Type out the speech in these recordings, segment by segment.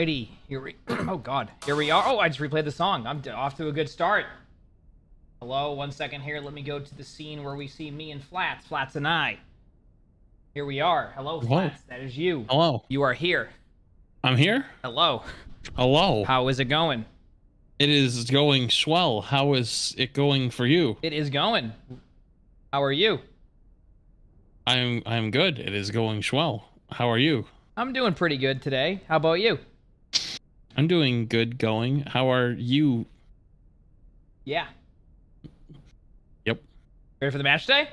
Alrighty, here we. Oh God, here we are. Oh, I just replayed the song. I'm off to a good start. Hello, 1 second here. Let me go to the scene where we see me and Flats, Flats and I. Here we are. Hello, Flats. That is you. Hello. You are here. I'm here. Hello. Hello. How is it going? It is going swell. How is it going for you? It is going. How are you? I'm good. It is going swell. How are you? I'm doing pretty good today. How about you? I'm doing good going. How are you? Yeah. Yep. Ready for the match today?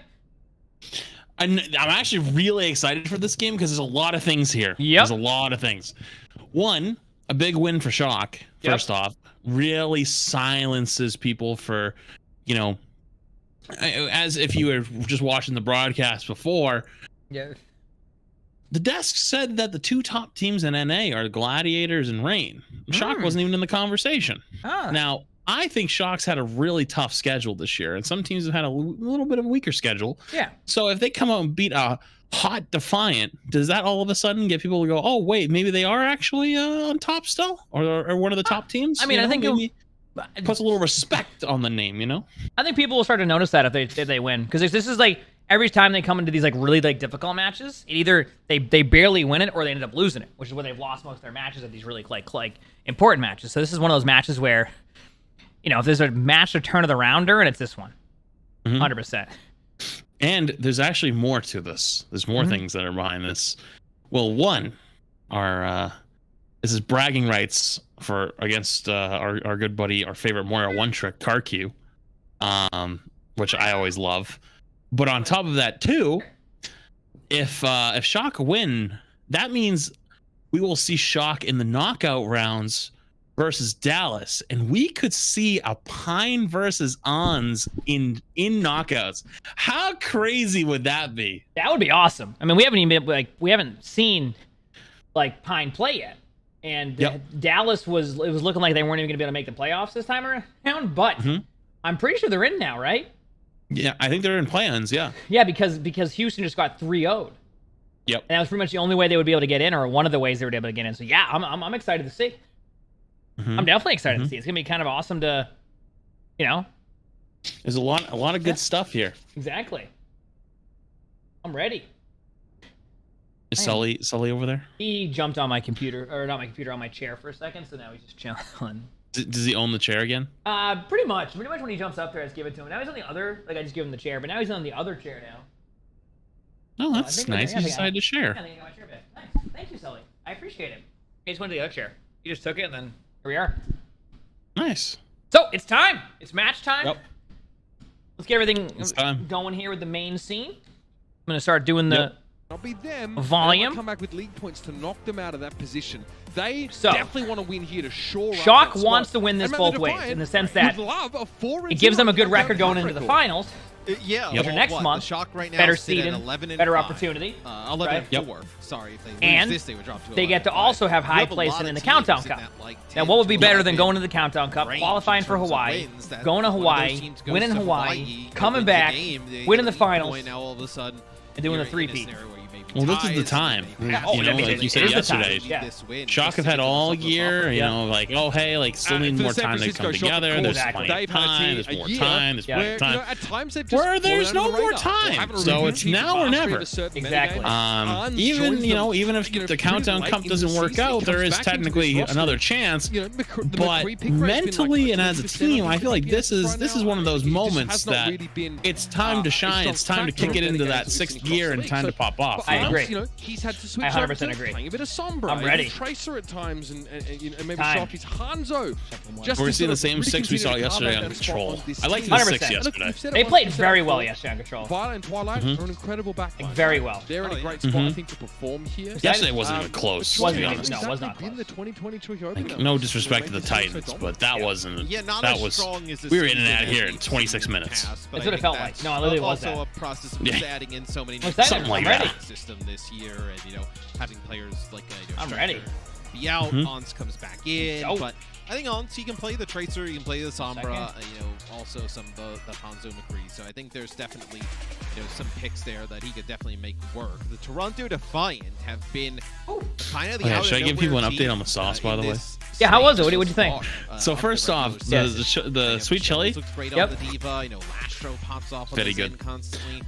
I'm actually really excited for this game because there's a lot of things here. Yep. There's a lot of things. One, a big win for Shock, first off. Really silences people for, you know, as if you were just watching the broadcast before. Yeah. The desk said that the two top teams in NA are Gladiators and Reign. Shock wasn't even in the conversation. Now, I think Shock's had a really tough schedule this year, and some teams have had a little bit of a weaker schedule. Yeah. So if they come out and beat a hot Defiant, does that all of a sudden get people to go, oh, wait, maybe they are actually on top still? Or one of the top teams? I mean, I think maybe puts a little respect on the name, you know? I think people will start to notice that if they win. Because this is like, every time they come into these like really like difficult matches, it either they barely win it or they end up losing it, which is where they've lost most of their matches at these really like important matches. So this is one of those matches where, you know, if there's a match to turn it around during, it's this one. 100%. And there's actually more to this. There's more things that are behind this. Well, one are this is bragging rights for against our good buddy, our favorite Moira One Trick, Karq, which I always love. But on top of that too, if Shock win, that means we will see Shock in the knockout rounds versus Dallas, and we could see a Pine versus Ons in knockouts. How crazy would that be? That would be awesome. I mean, we haven't seen like Pine play yet, and Dallas was looking like they weren't even going to be able to make the playoffs this time around. But I'm pretty sure they're in now, right? Yeah, I think they're in plans. Yeah. Yeah, because Houston just got 3-0'd. Yep. And that was pretty much the only way they would be able to get in, or one of the ways they would be able to get in. So yeah, I'm excited to see. I'm definitely excited to see. It's gonna be kind of awesome to, you know. There's a lot of good stuff here. Exactly. I'm ready. Is Sully over there? He jumped on my computer, or not my computer, on my chair for a second. So now he's just chilling. Does he own the chair again? Pretty much. Pretty much when he jumps up there, I just give it to him. Now he's on the other. Like I just give him the chair, but now he's on the other chair now. Oh, that's nice. He decided to share. I think I got my chair back. Nice. Thank you, Sully. I appreciate it. He just went to the other chair. He just took it, and then here we are. Nice. So it's time. It's match time. Yep. Let's get everything going here with the main scene. I'm gonna start doing the volume. Come back with league points to knock them out of that position. They definitely want to win here to shore up Shock that wants spot. to win this both ways, in the sense that it gives them a good record going into the finals. Yeah, Which are next month. The Shock right now better sit at seeding, 11 and better 5. opportunity. 11 and 4. Sorry, if they lose and this, they would drop to 11 they get to and 5. also have high You a placement lot in the of Countdown teams Cup. in that, like, Now, 10, what would be better than 12 going to the Countdown Cup, range qualifying in for terms of Hawaii, wins, that going to one of those Hawaii, teams goes winning to Hawaii, coming wins the back, game, they winning the get a lead finals, point, now all of a sudden and doing you're the in a three-peat. scenario where you may be Well, this is the tied, time. Yeah, oh, You know, I mean, like you it said is the time. yesterday. Yeah. This win, Shock just have to had get all themselves year, off. you know, like, oh, hey, like, still need for more the San time to Francisco come Shock, together. of There's course, plenty of they've had a time. team There's a more year time. There's more where, time. you know, at times they've just Where there's fallen no under more the radar. time. Or haven't So really it's achieved now or mastery of never. a certain Exactly. metagame. Uns Even, joins you know, them, even if you know, the pretty Countdown late Cup in doesn't the work season. He out, there comes is back into technically this roster. another chance. You know, the But McCree pick rate's been mentally like and as a 20% team, on I feel like this is one of those It just moments has not that really been, it's time to shine. It's time to kick it into that sixth gear and time to pop off. I agree. You know, he's had to switch I 100% over to agree. playing a bit of Sombra, I'm ready. Tracer at times, and you know, maybe Time. Shock is Hanzo. Just We're to seeing the sort of same really six we saw continue to carve yesterday out on that spot Control. on this I liked team. the six 100%. yesterday. They played very well yesterday on Control. Violet and Twilight are an incredible backline. Very well. They're in a great spot, I think, to perform here. Yesterday wasn't even close, to Wasn't be even- honest. no, it was not Been close. the 2022 Like, opener. no disrespect to the Make this Titans, also but that wasn't. Yeah, not that as was. strong as this We were in and season out of here as in we've 26 seen in the minutes. past, but That's I what it think felt like. that's No, it literally was also that. a process of Yeah. just adding in so many What's new that? Something like I'm ready. that. system this year, and you know, having players like I'm Striker ready. be out, Ons comes back in, Go. but I think Ons, he can play the Tracer, he can play the Sombra, you know, also some of the Hanzo McCree. So I think there's definitely some picks there that he could definitely make work. The Toronto Defiant have been kind of the Should I give people an update on the sauce, by the way? Yeah, how was it? What'd you think? So first off, the sweet chili. Yep. Very good.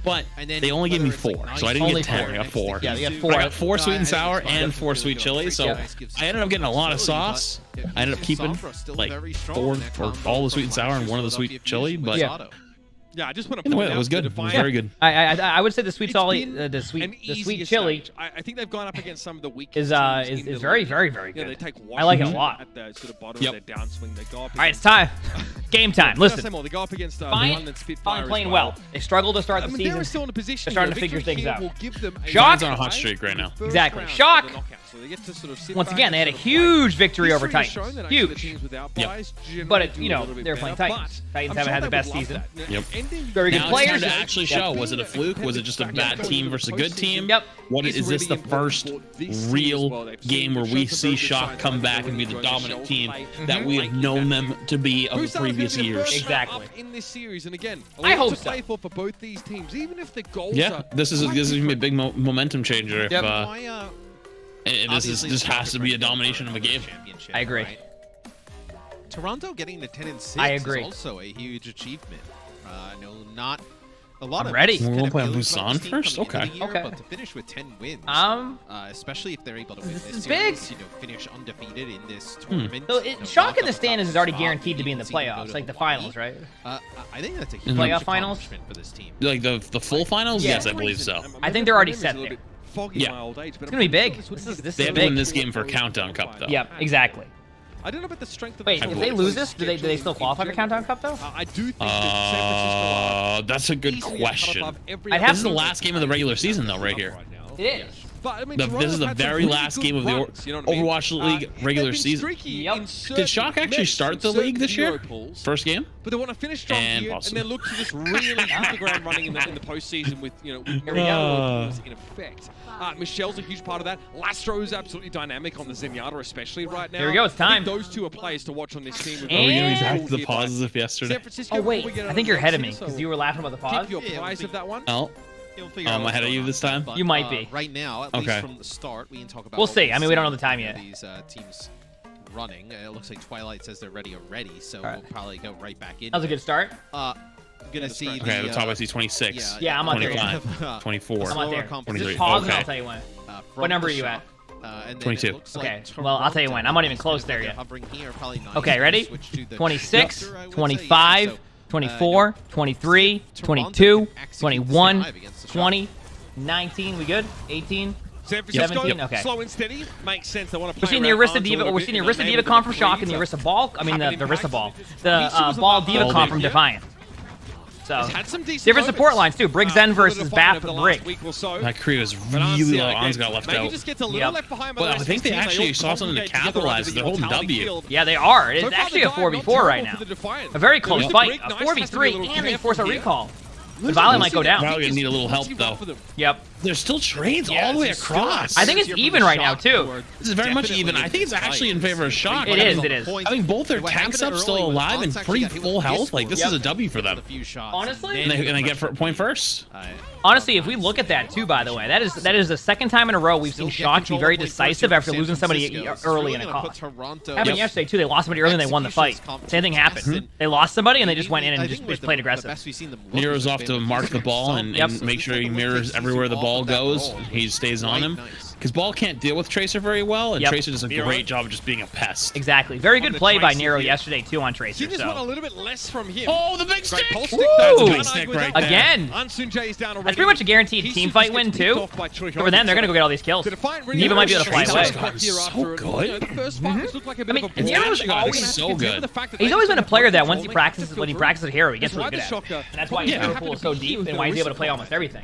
But they only gave me 4, so I didn't Only get 10. 4. I got 4. Yeah, you got 4. I got 4 sweet and sour and 4 sweet chili. So Yep. I ended up getting a lot of sauce. I ended up keeping like 4 for all the sweet and sour and 1 of the sweet chili. But Yeah, I just want to anyway, point it out was good. the It was Defiant. very good. I would say the sweet It's chili, been the an sweet easiest chili stage. I think they've gone up against some of the weakest is teams in the very league. very Yeah, they good. take I like it a Washington lot. At the sort of bottom Yep. of their downswing. They go up All right, it's against- time. Game time. What else Listen, they go up against Defiant, London Spitfire as playing well. well. They struggled to start I the mean, season. they're still in a position. They're starting to here. figure Victory things here out. will give them a Shock! Defiant's on a hot streak right now. first Exactly. round of Shock! the knockout. So they get to sort of sit Once back again, and they had a sort of huge victory fight. over History has Titans. shown that actually the Huge. teams without Yep. buys But generally it, do you a know, little bit they're playing better, Titans. but Titans I'm haven't sure had the they best would love season. that. Yep. Ending Very good Now players. it's time to actually show. Was it a fluke? Was it just a bad team versus a good team? Yep. What is this the first real game where we see Shock come back and be the dominant team that we have known them to be of the previous years? Exactly. In this series, and again, a I lot hope to so. play for both these teams, even if the goals Yeah, are this is gonna be a big momentum changer. If, Yep. this has to be a domination of a game. I agree. Right? Toronto getting to 10-6 I agree. is also a huge achievement. No, not a lot I'm of ready. us kind We'll of play feelings Busan about this team first? coming into Okay. the year, Okay. But to finish with 10 wins, especially if they're able to win This this is series, big. finish undefeated in this tournament. So Shock in the knock standings is the already top guaranteed to be in the spot, you can playoffs, go like to the finals, Hawaii. right? I think that's a Mhm. huge Playoff finals? accomplishment for this team. Like the full finals? Yeah. Yes, I believe so. I think they're already set there. Yeah. It's gonna be big. This is They have to big. win this game for Countdown Cup, though. Yep, exactly. I don't know about the strength of Wait, the if team. they lose this, do they still qualify for Countdown Cup though? I do think that San Francisco are That's a good easily question. above every I'd other have This is the team last game of the regular season, though, right here. now. It is. But, I mean, This Toronto's is the had some very really last good game of the runs, you know what I mean? Overwatch League They've regular been season. streaky Yep. in certain Did Shock actually matches, start the certain league this year? Euro pools, First game? but they want to finish strong And here possible. and then look to just really hit the ground running in the postseason with, with Here we go. Euro pools in effect. Michelle's a huge part of that. Lastro's absolutely dynamic on the Zenyatta, especially right now. Here we go, it's time. I think those two are players to watch on this team. Are we gonna be Are we back back to the pauses of yesterday? San Francisco, Oh before wait, we get I on think to you're the ahead of next me here, because you were laughing about the pause. Keep your Yeah, prize we'll of that one. Oh, You'll figure out I'm what's ahead of going you on this with time? that, but, You might be. Right now, at Okay. least from the start, we can talk about. We'll what see. we've I mean, we don't know seen the time for yet. These teams running. It looks like Twilight says they're ready already, so All right. we'll probably go right back in. That was a good start. Gonna see okay, the at the top I see 26, Yeah, I'm not there yet. 25, 24. I'm not there. Slower Just 23. pause and Okay. I'll tell you when. from What number the are you at? shot. And then 22. it looks like Okay, well, I'll tell you when. I'm not even close there yet. Hovering here, probably nice Okay, to ready? switch to the 26, shooter, I would say. 25, So, 24, 23, Toronto 22, can execute 21, the 5 against the shot. 20, 19. We good? 18. San Francisco, 17, okay. slow and steady, makes sense. They want to We're play seeing the around Arista Arns a Diva. little We're bit seeing the in the Arista name Diva of the comp from Shock Queens. and the Arista Ball. I mean, the Having Arista impact. Ball. These The two was Ball about Diva Ball comp Diva. from Defiant. So, Had some decent different support moments, lines too. Brig for Zen the versus Defiant Bap over the Brig. last week or so. That Korea was But Arns, really yeah, low. again, Arns got left maybe out. just gets a little Yep. left behind by But the I rest think of they his team. actually all saw something to congregate together capitalize. under They're the holding Vitality W. Field. yeah, they are. So It's far, actually the a dive, 4v4 not right terrible now. for the Defiant. A very close Losing fight. Brig, A nice, has to be a 4v3, little and they careful force a here. recall. The Violet might go down. Probably gonna need a little help, though. Yep. There's still trades Yeah, all the way He's still across. I think it's Here from even the right now Shock, too. who are This is very much definitely even. I think it's actually in favor of Shock. It is, it is. I think both their What tank happened subs still early was alive and Bonds pretty actually got hit full with health. Like, this Yep. is a W for them. a few shots. Honestly? And they get for point first. Honestly, if we look at that too, by the way, that is the second time in a row we've seen Shock be very decisive after losing somebody early in a call. Happened yesterday too. They lost somebody early and they won the fight. Same thing happened. They lost somebody and they just went in and just played aggressive. Nero's off to mark the ball and make sure he mirrors everywhere the ball goes. He stays on him. Because Ball can't deal with Tracer very well, and Yep. Tracer does a great job of just being a pest. Exactly. Very good the play by Tracer Nero here. yesterday too on Tracer. He just want a So little bit less from him. Oh, the big stick! Great pulse Woo! stick. That's Big good. stick With right that. there. Again. Ansun Jae's down already. That's pretty much a guaranteed He team just fight gets win picked too. off by Choi For them, they're gonna go get all these kills. The Defiant really Diva might be able to fly Tracer's away. gotten so good. The first fight just looked like a bit I mean, of a Nero's brawl. actually gotten always so good. He's always been a player that once he practices Hero, he gets really good at. And that's why his Yeah. Hero pool is so deep and why he's able to play almost everything.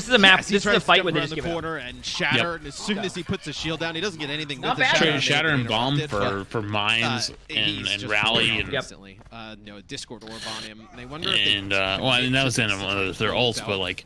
This is a map. Yes, he This is tries a to fight jump where they around just the give it up. corner and Shatter. And as soon as he puts the shield down, he doesn't get anything Not with the bad. Shatter. Trade Shatter and Bomb Interrupted, but, for mines he's and just Rally running and constantly. You know, a Discord orb on him. And I wonder if well, I mean, that was in one of their ults, but like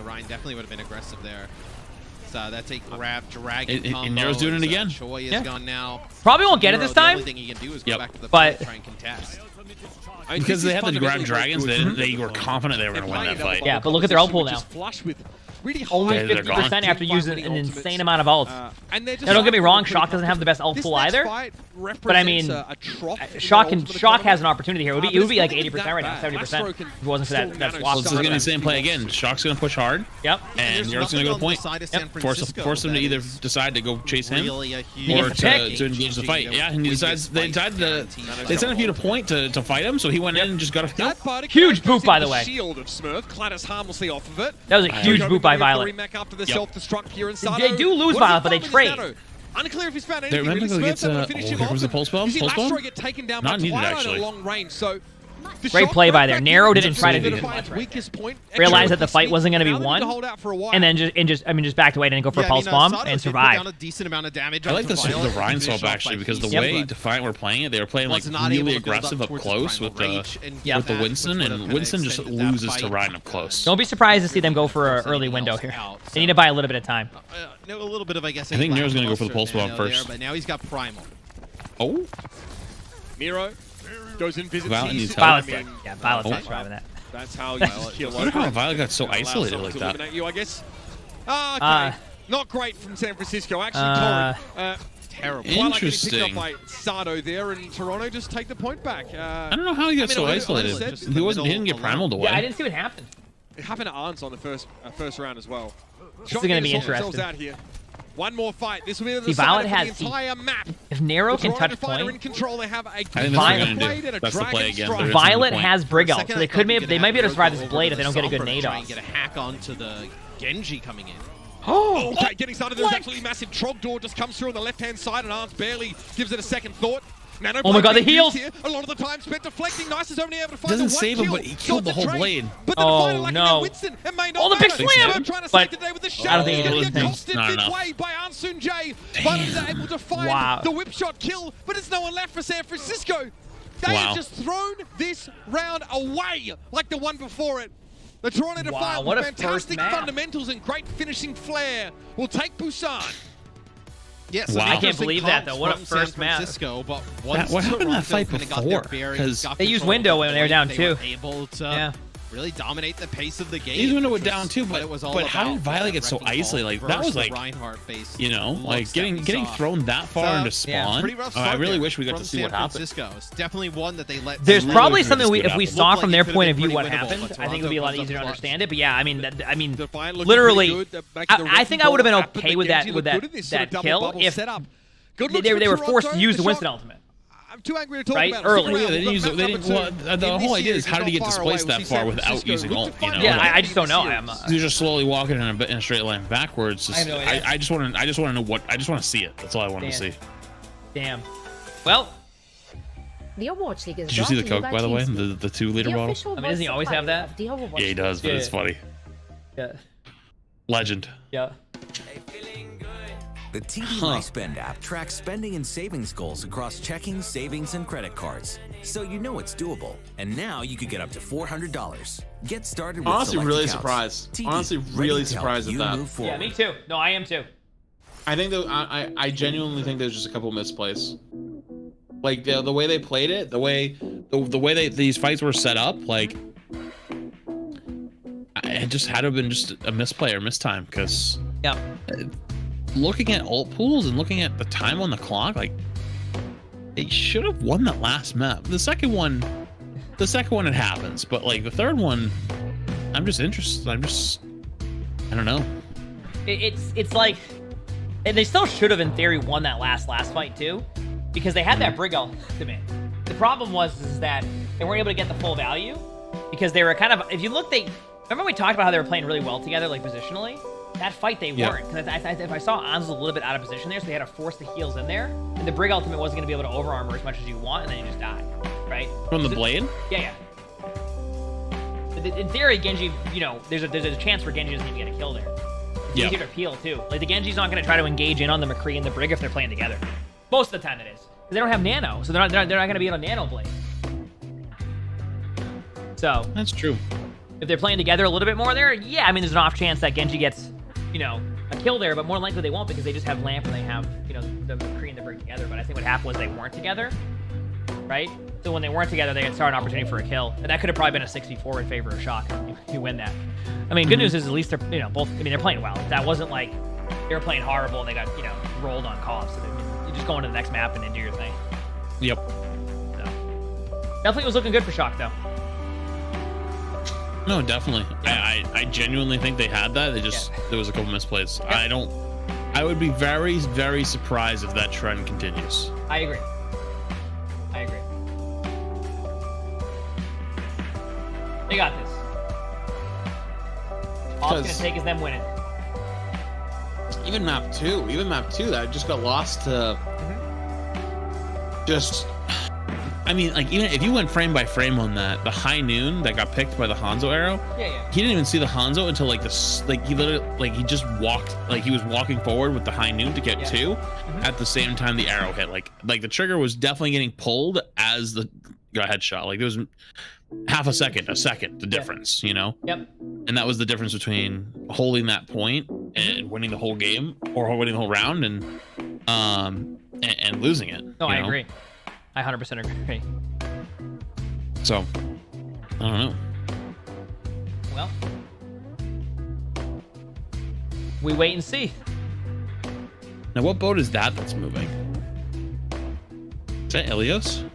so Ryan definitely would have been aggressive there. That's a grab dragon combo. And Nero's doing it again. Choi is Yeah. gone now. Probably won't get it this The time. only thing he can do is go back to the But- field, try and contest. Because they had the grab dragons, they were confident they were going to win that fight. Yeah, but look at their ult pool now. Flush with really Only high- Yeah, they're 50% after using an insane amount of ults. And they're just Now, don't get me wrong, pretty Shock doesn't have the best ult This pool next either. fight But I mean, represents a trough in the Shock Ultimate has economy. an opportunity here. It would be like 80% right now, 70% if it wasn't for that Well, swap. this is going to be the same play again. Shock's going to push hard, Yep. and Nero's going to go point. Force him to either decide to go chase him Really a He or gets to, the pick. to engage the fight. Yeah, and he decides they sent a few to point to fight him, so he went in and just got a kill. That fighter Huge goes boot, by into the way. Shield of Smurf clatters harmlessly off of it. That was a huge boot by Violet. After the Yep. self-destruct here in Sado. They do lose What does Violet, he but they find with trade. his Nano? Unclear if he's found They anything. remember Really. who gets, Smurf's able to finish him here comes off. the pulse bomb, You see pulse bomb? Lastro get taken down Not by needed, Twilight actually. at long range, so the Great shot play by right there. back Nero into didn't try to the do Defiant's much right weakest point. Realized that the fight wasn't going to be Now they need won, hold out for a while. and then just backed away and go for a pulse bomb and survived. A decent amount of damage. I like onto the Violet. Rhine Finished swap off by actually because the Feast. way Defiant were playing it, they were playing like Was not able really to build up aggressive up towards his close with primal the rage and Yeah. with the that, Winston, which would've and kinda Winston just extended that loses to fight. Rhine up close. Don't be surprised to see them go for an Force early anything window else here. out, They need to buy a little bit of time. A little bit of, I guess. I think Nero's gonna go for the pulse bomb first. But now he's got primal. Oh, Nero goes and visits Violet his needs sister. help. Violet's I dead. mean, Yeah, Violet's Oh. not surviving that. That's how you kill I wonder how over. Violet got so Allow isolated someone like to that. eliminate you, I guess. Okay. Not great from San Francisco. Actually, Torrid. Terrible. Twilight getting picked Interesting. up by Sado there, and Toronto just take the point back. I don't know how he got so isolated. honestly, He didn't get primaled away. Yeah, I didn't see what happened. It happened to Arns on the first round as well. This is gonna be Themselves interesting. out here. One more fight. This will be the See, side Violet of has- the entire map. If Nero The can Toronto touch fighter in point, control. They have a I think that's what Violet- they're blade gonna and a do. That's the play dragon again. strike. They're missing the Violet point. has Brig For a ult, so second, they I could thought they might be able to survive this Nero blade if they don't get a good Sombra to nade try off. and get a hack onto the Genji coming in. Oh, Okay, getting started. There's What? absolutely massive. Trogdor just comes through on the left-hand side, and Arns barely gives it a second thought. Nano Oh my God, the Blade being used heals! Here. A lot of the time spent deflecting. Nice is only able to find Doesn't the one save him, kill. but he killed the Sorts whole of trade. blade. But the Oh, Defiant lacking no. in Winston, it may not Oh, the big matter. slam! Smurf trying to But save the day with the I shot. don't think he did Getting anything. accosted Not enough. midway by Ansun J. Violet is able to find Wow. the whip shot kill, but there's no one left for San Francisco. They Wow. have just thrown this round away like the one before it. The Toronto Wow, Defiant what with a first fantastic map. fundamentals and great finishing flair will take Busan. Yes, Wow. I can't believe that, though. What a first San map. Francisco, but once what happened in that Toronto fight kinda got before? their bearings, 'Cause got they used control window of when the they were down point, two. were able to Yeah. really dominate the pace of the game. He's window went down too, But it was all but how about did Violet get so wrecking ball isolated? Like that versus was the like, Reinhardt-based you know, looks like that getting we getting saw. thrown that far into yeah, spawn. Pretty rough I start really there wish we got from to see San what happened. Francisco. It's definitely one that they let. There's really probably wish we something could we, see what if we happened. saw Looked from like their it could've point been of view pretty what winnable, happened, but I think it would be a lot Toronto easier to comes up understand it. But yeah, I mean, Defiant looking literally, pretty good. Back to the I think I would have been wrecking ball okay happened. with The that Genji with looked that good in this sort of that double kill bubble if setup. Good they looks were for forced to Toronto. use the The Winston shot- ultimate. I'm too angry to talk Right? about it. Early. Stick around. Yeah, they didn't We've use. got They map didn't. number Well, two. the In whole this idea is series, how did not he get far displaced away. that We far see without San using Francisco ult? You look know. to Yeah, find I just don't know. this They're just slowly walking in a straight line backwards. I have no idea. I just want to know what. I just want to see it. That's all I wanted to Damn. see. Damn. Well, The Overwatch League is Did you see the brought to Coke, by the way? TeamSpeak, The 2-liter the bottle. official I mean, doesn't he voice always have supplier that? of the Overwatch Yeah, he does, but Yeah. it's funny. yeah, Legend. yeah. The TD MySpend app tracks spending and savings goals across checking, savings, and credit cards. So you know it's doable. And now you could get up to $400. Get started with Honestly, select really accounts. surprised. TD, Honestly, ready really to help surprised at you that. move Yeah, forward. me too. No, I am too. I think that I genuinely think there's just a couple misplays. Like the way they played it, the way These fights were set up, like it just had to have been just a misplay or mistime. Because Yeah. looking at ult pools and looking at the time on the clock, like they should have won that last map. The second one, it happens, but like the third one, I'm just interested. I don't know. It's like, and they still should have in theory won that last fight too, because they had that Brig ultimate. The problem was that they weren't able to get the full value because they were kind of, if you look, remember we talked about how they were playing really well together, like positionally. That fight they weren't, because if I saw Anz was a little bit out of position there, so they had to force the heals in there, and the Brig ultimate wasn't going to be able to over armor as much as you want, and then you just die, right? From the blade? Yeah. In theory, Genji, you know, there's a chance for Genji doesn't even get a kill there. It's Yeah. easier to peel too. Like the Genji's not going to try to engage in on the McCree and the Brig if they're playing together. Most of the time it is. 'Cause they don't have nano, so they're not going to be on a nano blade. So That's true. if they're playing together a little bit more there, yeah, I mean there's an off chance that Genji gets, you know, a kill there, but more than likely they won't because they just have Lamp and they have, you know, the McCree and the Brick together. But I think what happened was they weren't together, right? So when they weren't together, they had started an opportunity for a kill, and that could have probably been a 64 in favor of Shock. You win that. I mean, good news is at least they're, you know, both. I mean, they're playing well. That wasn't like they were playing horrible and they got, you know, rolled on calls. So you just go into the next map and then do your thing. Yep. So definitely was looking good for Shock though. No, definitely. Yeah. I genuinely think they had that. They just there was a couple misplays. Yeah. I would be very, very surprised if that trend continues. I agree. I agree. They got this. All it's gonna take is them winning. Even map 2, that just got lost to just. I mean, like, even if you went frame by frame on that, the high noon that got picked by the Hanzo arrow, Yeah. he didn't even see the Hanzo until like this, like he literally, like he just walked, like he was walking forward with the high noon to get two at the same time the arrow hit. Like the trigger was definitely getting pulled as the headshot. Like there was half a second, the difference, you know? Yep. And that was the difference between holding that point and winning the whole game, or winning the whole round and losing it. No, I agree. I 100% agree. So, I don't know. Well, we wait and see. Now, what boat is that's moving? Is that Ilios?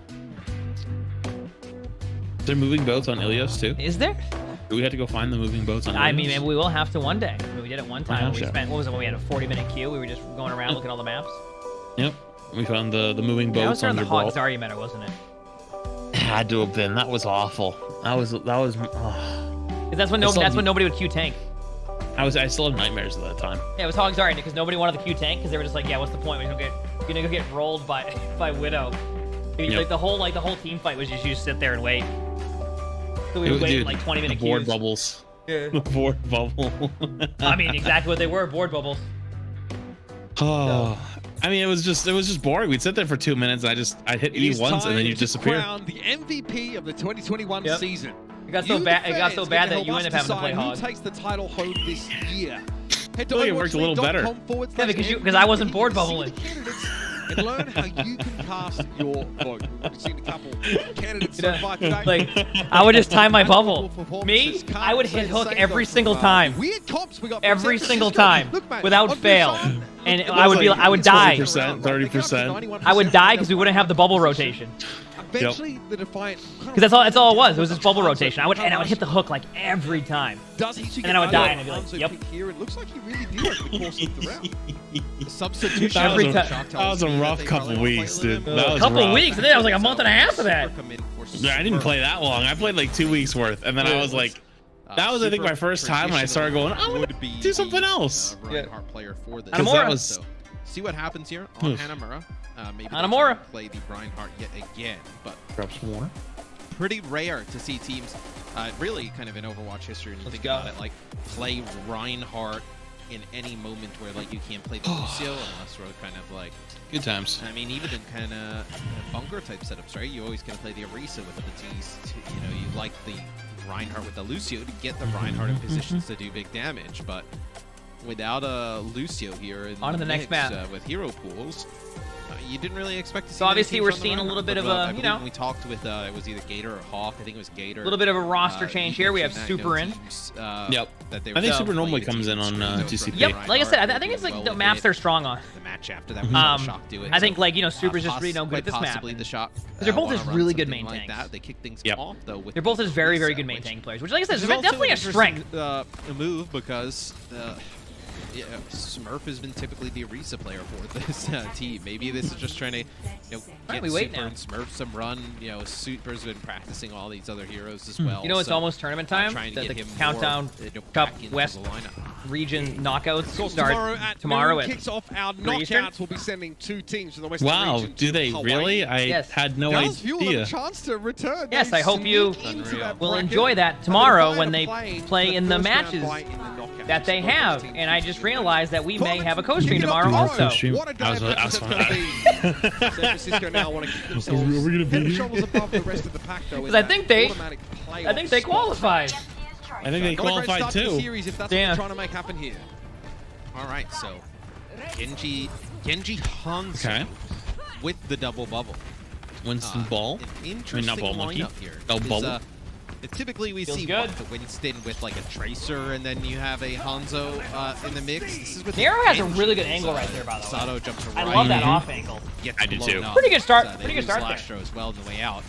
Is there moving boats on Ilios too? Is there? Do we have to go find the moving boats on Ilios? I mean, maybe we will have to one day. I mean, we did it one time. We sure. spent, what was it, when we had a 40-minute queue? We were just going around looking at all the maps. Yep. We found the moving That was boats on during the Gibraltar. Hog Zarya meta, wasn't it? Had to have been. That was awful. That was. 'Cause that's when nobody would queue tank. I still have nightmares at that time. Yeah, it was Hog Zarya because nobody wanted the queue tank because they were just like, yeah, what's the point? You're gonna go get rolled by Widow. Yep. Like the whole team fight was just you sit there and wait. So we would wait Dude, like 20-minute board queues. bubbles. Yeah. The board bubble. I mean, exactly what they were, board bubbles. Oh, I mean, it was just boring. We'd sit there for 2 minutes. I'd hit E once and then you disappear. Crown the MVP of the 2021 season. It got so bad. It got so bad that you ended up having to play Hog. Who takes the title home this year? Head to I feel like it worked a little better. Yeah, because I wasn't board bubbling. And learn how you can cast your vote. We've seen a couple candidates so far today. Like, I would just time my bubble. Me, I would hit hook every single time. Weird comps we got Every single time, without fail. And I would die. 20%, 30%. I would die because we wouldn't have the bubble rotation. Eventually, the Defiant. Because that's all it was. It was just bubble rotation. I would hit the hook like every time. Does he? And then I would die and I'd be like, yep. Here, it looks like he really did over the course of the round. The substitution. That was a rough couple weeks, dude. That was Couple rough. weeks, and then I was like a month and a half of that. Yeah, I didn't play that long. I played like 2 weeks worth, and then I was like, that was I think my first time when I started going, I want to do something else. Reinhardt player for this. Hanamura. So, see what happens here on Hanamura. Maybe Hanamura. play the Reinhardt yet again, but Perhaps more. pretty rare to see teams really kind of in Overwatch history and think about it, like play Reinhardt in any moment where like you can't play the Lucio unless we're kind of like Good times. I mean, even in kind of bunker type setups, right? You always gonna play the Orisa with the Batiste. You know, you like the Reinhardt with the Lucio to get the Reinhardt in positions to do big damage, but without a Lucio here in On to the next mix, map. with hero pools, you didn't really expect to see. So many obviously teams we're run the seeing a Reinhardt, little bit but, of a, I you believe know, when we talked with it was either Gator or Hawk. I think it was Gator. a little bit of a roster change here. We have Super in. Yep. I think Super normally comes in on TCP. Yep, like I said, I think it's like the maps they're strong on. The match after that, we saw Shock do it. I think like, you know, Super's just really good at this map. Possibly the Shock. They're both just really good main like tanks. that. They kick things Yep. off though. With They're both just very, very Orisa, good main which tank players, which like I said, is is also definitely a an strength. interesting, move because yeah, Smurf has been typically the Orisa player for this team. Maybe this is just trying to, get we wait Super now. and Smurf some run. Super's been practicing all these other heroes as well. You know, it's so, almost tournament time. trying to The get him Countdown more, Cup back into West the lineup. region knockouts Of course, start tomorrow at at noon kicks off our 3 Eastern. knockouts. We'll be sending 2 teams from the Western Wow, region do to they Hawaii. really? I Yes. had no Does fuel them a idea. chance to return. Yes, They I hope you sneak into Unreal. that will bracket, enjoy that and tomorrow the when they Defiant play for in the first round matches bye in the knockouts. that they Both have. teams And I just participating. realized that we may have a co-stream Kicking tomorrow up also. Co-stream. What a day I was of matches gonna it's gonna be. San Francisco now want to keep themselves Are we gonna be head and here? shoulders above the rest of the pack, though. in 'Cause I that think they automatic I think they playoff spot. qualified. I think they Not a great qualified start to the too. series if that's what Damn. they're trying to make happen here. All right, so Genji Hanzo with the double bubble. Winston Ball. An interesting Ball Monkey. lineup here. Oh, Bubble. Typically we Feels see good. the Winston with like a Tracer, and then you have a Hanzo in the mix. This is with Nero has a Genji. really good angle right there, by the way. Sato jumps I right. love that off angle. Gets I do blown too. up. Pretty good start. They Pretty good lose start Slash there. throw as well on the way out.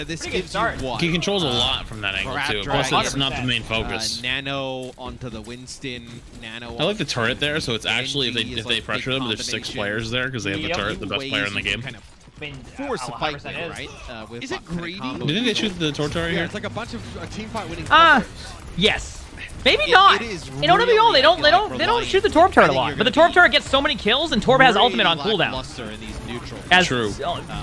This Pretty good gives start. you what? He controls a lot from that angle grab too. drag. Plus, it's not the 100%. main focus. Nano onto the Winston. Nano. I like the turret there, so it's actually if they pressure them, there's 6 players there because they have the Yep. turret, the best player in the game. Kind of I mean, force a fight 100% there, is. right? With Is it kind of greedy? combos. Didn't they shoot the Tortari Yeah, here? it's like a bunch of team fight winning Ah, combos. yes. Maybe not. It is You know, to be all, really, they I feel don't like, shoot the reliant. Torb turret I a think lot, you're but the gonna Torb turret gets so many kills, and Torb has ultimate on cooldown. Lackluster in these neutrals. True.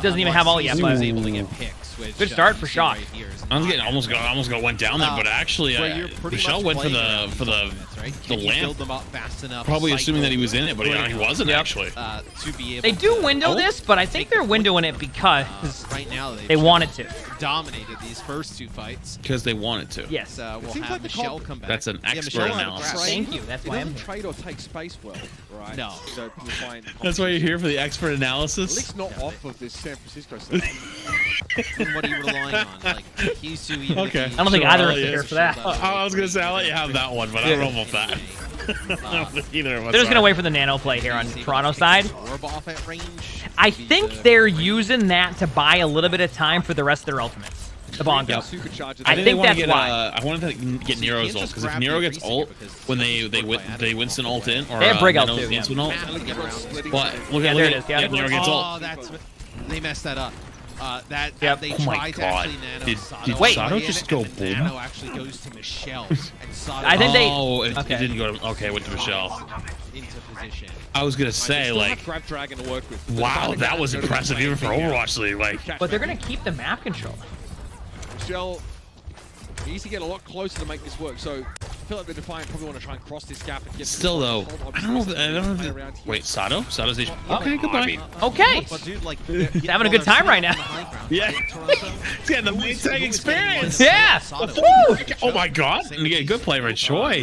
Doesn't even have all yet, He but was able to get picks, which, Good start you for see Shock. right here is I was not getting almost got went down there, but actually, where you're pretty Michelle much went for playing around the these ultimates, right? the Can you lamp. build them up fast enough, Probably cycle assuming that he was in it, but he wasn't Yep. actually. To be able they do to- window Oh. this, but I think they're windowing it because right now they wanted to. dominated these first 2 fights. Because they wanted to. Yes. We'll seems have like the Michelle comp- come back. That's an Yeah, expert Michelle had a analysis. grab. Thank you. That's It why I'm doesn't here. trade or take space well, right? No. So you find That's why you're here for the expert at analysis. least not off of this San Francisco stuff. And what are you relying on? Like Kisu, even if Okay. he- I don't think Sure, either of I'll us are let here you- for that. I was gonna say I'll let you have that one, but I don't know about that. I don't think either of us They're just are. gonna wait for the nano play here on Toronto side. Orb off at range. I think they're using that to buy a little bit of time for the rest of their ultimates. The Bongo. Supercharger. I think think wanna that's get, why. I want to get Nero's ult because if Nero gets ult when they Winston ult in or They have Brig ult Nano's too, yeah. Winston ult, but look Yeah, at there it is, yeah. Nero gets ult. Oh, that's they messed that up. Yep. They Oh my tried to God. actually nano Did Sato Wait. Sato in, just and go then boom? Nano actually goes to Michelle, and Sato I think they- Oh, it okay. didn't go to. Okay, went to Michelle. into position. I was gonna They say still have like, Grab Dragon to work with. wow, that was impressive even for Overwatch League. Like, But they're gonna keep the map control. Michelle needs to get a lot closer to make this work. So I feel like the Defiant probably want to try and cross this gap and get. still though, I don't know. Wait, Sato? Sato's H. Okay, goodbye. Okay. But dude, like, He's having a good time right now. Yeah. He's getting the main tag experience. Yeah. Woo! Oh my God! And you get a good play right, Choi.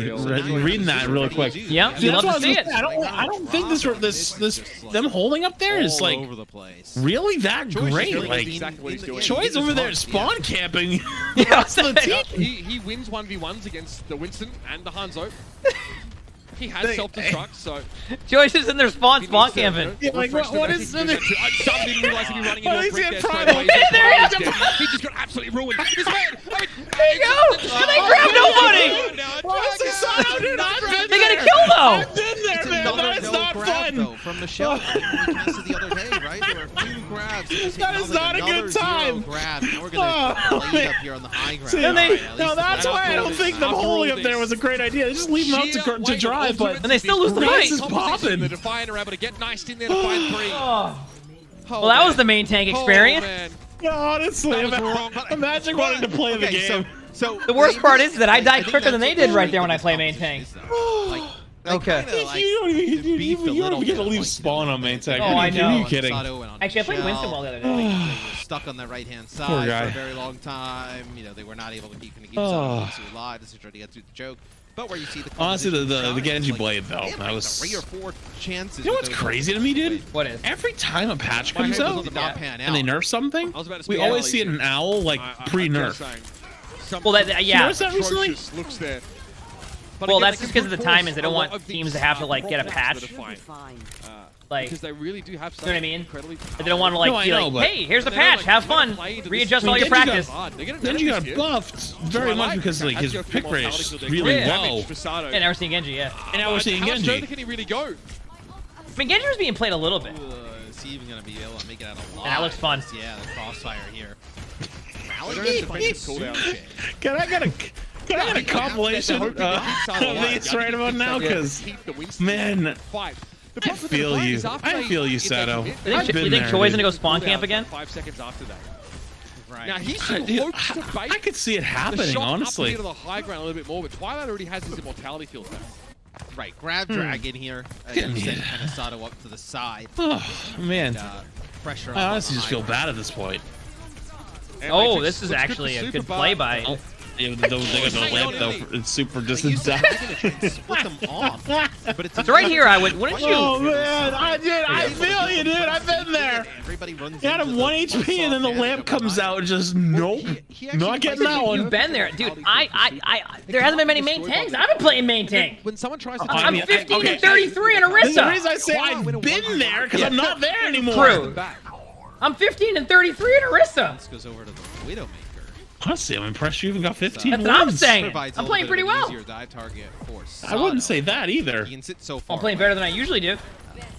Reading that real quick. Yeah, See, you that's love what to I was see it. gonna say. I don't think this them holding up there is all like over the place. really that great. really Like exactly what he's doing. Choi's over there spawn camping. Yeah, the team. He wins 1v1s against the Winston and the Hanzo. He has self-destruct, so... Joyce is in their spawn he needs to, camping. Yeah, like, refresh the what message is to- there? Some didn't realize he'd be running Oh, into a he's brick in there prime. straight away. Hey, there he is. He just got absolutely ruined. He's red. There you go. And they grab nobody. Honestly, Sato, dude, I've been They got a there. kill though. I've been there, man. Another That is no not grab, fun. though, from Michelle. We casted the other day, right? There were a few grabs. That is not a good time. Grab. Now we're gonna lead up here on the high ground. And they, Alright, at no, least that's the why I don't think them holding up there was a great idea. They just leave them out to dry, but And they still lose the Reigns fight. is popping. The Defiant are able to get nice in there to find 3. Well, that was the main tank experience. yeah, honestly, That was wrong. imagine wanting to play the game. So The worst part is that I die think quicker than that's they did right what there when I this play main competition tank. is, though. Like, Okay. kinda, like, You don't even beefed a you little don't get to bit, leave like, spawn on main tag. Oh, Are I you know. kidding? Sato went on Actually, I played Michelle. Winston well the other day. They were stuck on the right-hand Poor side guy. for a very long time. You know, they were not able to keep Oh. Sato alive. This is trying to get through the joke. But where you see the Honestly, the composition Genji like, blade though, they had, that like, was. 3 or 4 chances. You know what's with those crazy to me, dude? What is? Every time a patch My comes hand was out on the did not map. pan out. and they nerf something, I was about to we speak always early. see it in Owl like I'm pre-nerf. just saying, some Well, that yeah. Notice that recently? atrocious looks there. But Well, again, that's they just can 'cause of the brute timings. They don't force a want lot of teams these, to have to, like, get a problems patch. for the Defiant. Like, Because they really do have you know what I mean? incredibly they don't want to like No, I be know, like, but- hey, here's the They don't, patch, like, have they don't fun, play to this readjust all your Genji got- practice. They're gonna Genji nerf got this buffed kid. very I much like because that. like Has his your pick mortality rate is so they really can damage low. for Sato. Yeah, never seen Genji, yeah. And now we're seeing How much Genji. further can he really go? I mean, Genji was being played a little bit. Is he even going to be able to make it out alive? And that looks fun. Yeah, the crossfire here. They don't have defensive cooldown. Can I get a compilation of these right about now? Because man, Fight. The I problem with the feel Defiant you. is after I they- feel you, if they Sato. commit, You I've think, been you think there, Choi's dude. gonna go spawn cooldown camp again? 5 seconds after that. Right. Now he I, still dude, hopes to bait I could see it the happening, shot honestly. up to the high ground a little bit more, but Twilight already has his immortality field there. Right, grab dragon here. Damn, You send yeah. kind of Sato up to the side. Oh man, Pressure. I on honestly the just high feel ground. bad at this point. And Oh, Matrix this is looks actually for a good Super play Bar. by. Oh, Yeah, they got the lamp though. It's super They distant use the depth. dragon to try and split them off. But it's So right here, I would. Wouldn't you? Oh man, I feel you, dude. I've been there. Everybody runs You had him into 1 the HP and then the soft lamp edge of comes the out line. and just nope, not getting that one. You've been there, dude. There hasn't been many main tanks. I've been playing main tank. When someone tries to I'm mean, 15 okay. and 33 in The reason Orisa. I say I've been there because I'm not there anymore. True. I'm 15 and 33 in Orisa. This goes over to the Widowmaker. Honestly, I'm impressed you even got 15 That's what I'm wins. saying. Provides a I'm little playing bit pretty of an well. easier dive target for I wouldn't Sato. say that either. He can sit so far I'm playing away. better than I usually do.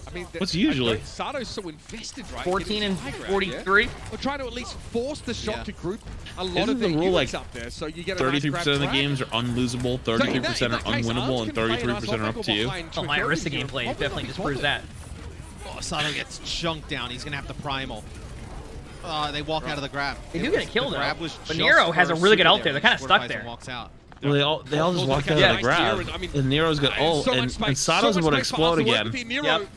I mean, What's usually? Sato's so invested, right? 14 and High ground, 43. Yeah? We're trying to at least force the shot Yeah. to group a lot Isn't of the their rule units like up there, so you get a nice 33% grab of the track. games are unlosable, 33% are unwinnable, and 33% are up to you. Oh, my Orisa gameplay definitely disproves that. Oh, Sato gets chunked down. He's gonna have to primal. They walk out of the grab. They do get a kill, The though. grab was But just Nero has a for really good super ult there. They're kind of damage. stuck there. Walks out. Well, they all just walked out of the grab, and Nero's got ult, and Sato's about to explode again. Yep.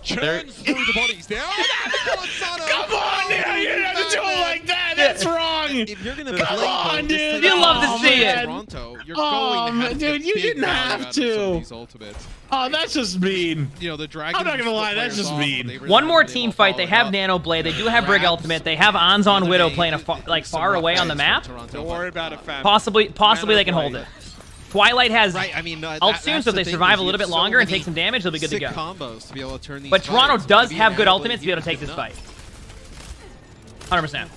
Churns through the bodies there. Come on, Nero, you didn't have to do it like that. That's wrong. If you're gonna Come play on, though, this dude. You type love of to see it. Toronto, you're Oh, going to have to dude, get you big didn't value have out of some of to. these ultimates. Oh, that's just mean. You know, the dragon. I'm not gonna lie, that's just mean. One more team fight. They have Nano Blade. They do have Brig Ultimate. They have Anzon Widow playing far away on the map. Don't worry about it, fam. Possibly they can hold it. Twilight has Right, I mean, ult soon, so if they survive a little bit longer and take some damage, they'll be good to sick go. combos to be able to turn these But Toronto fights. does Maybe have good Nano ultimates to be able to take this Blade fight. 100%. I'm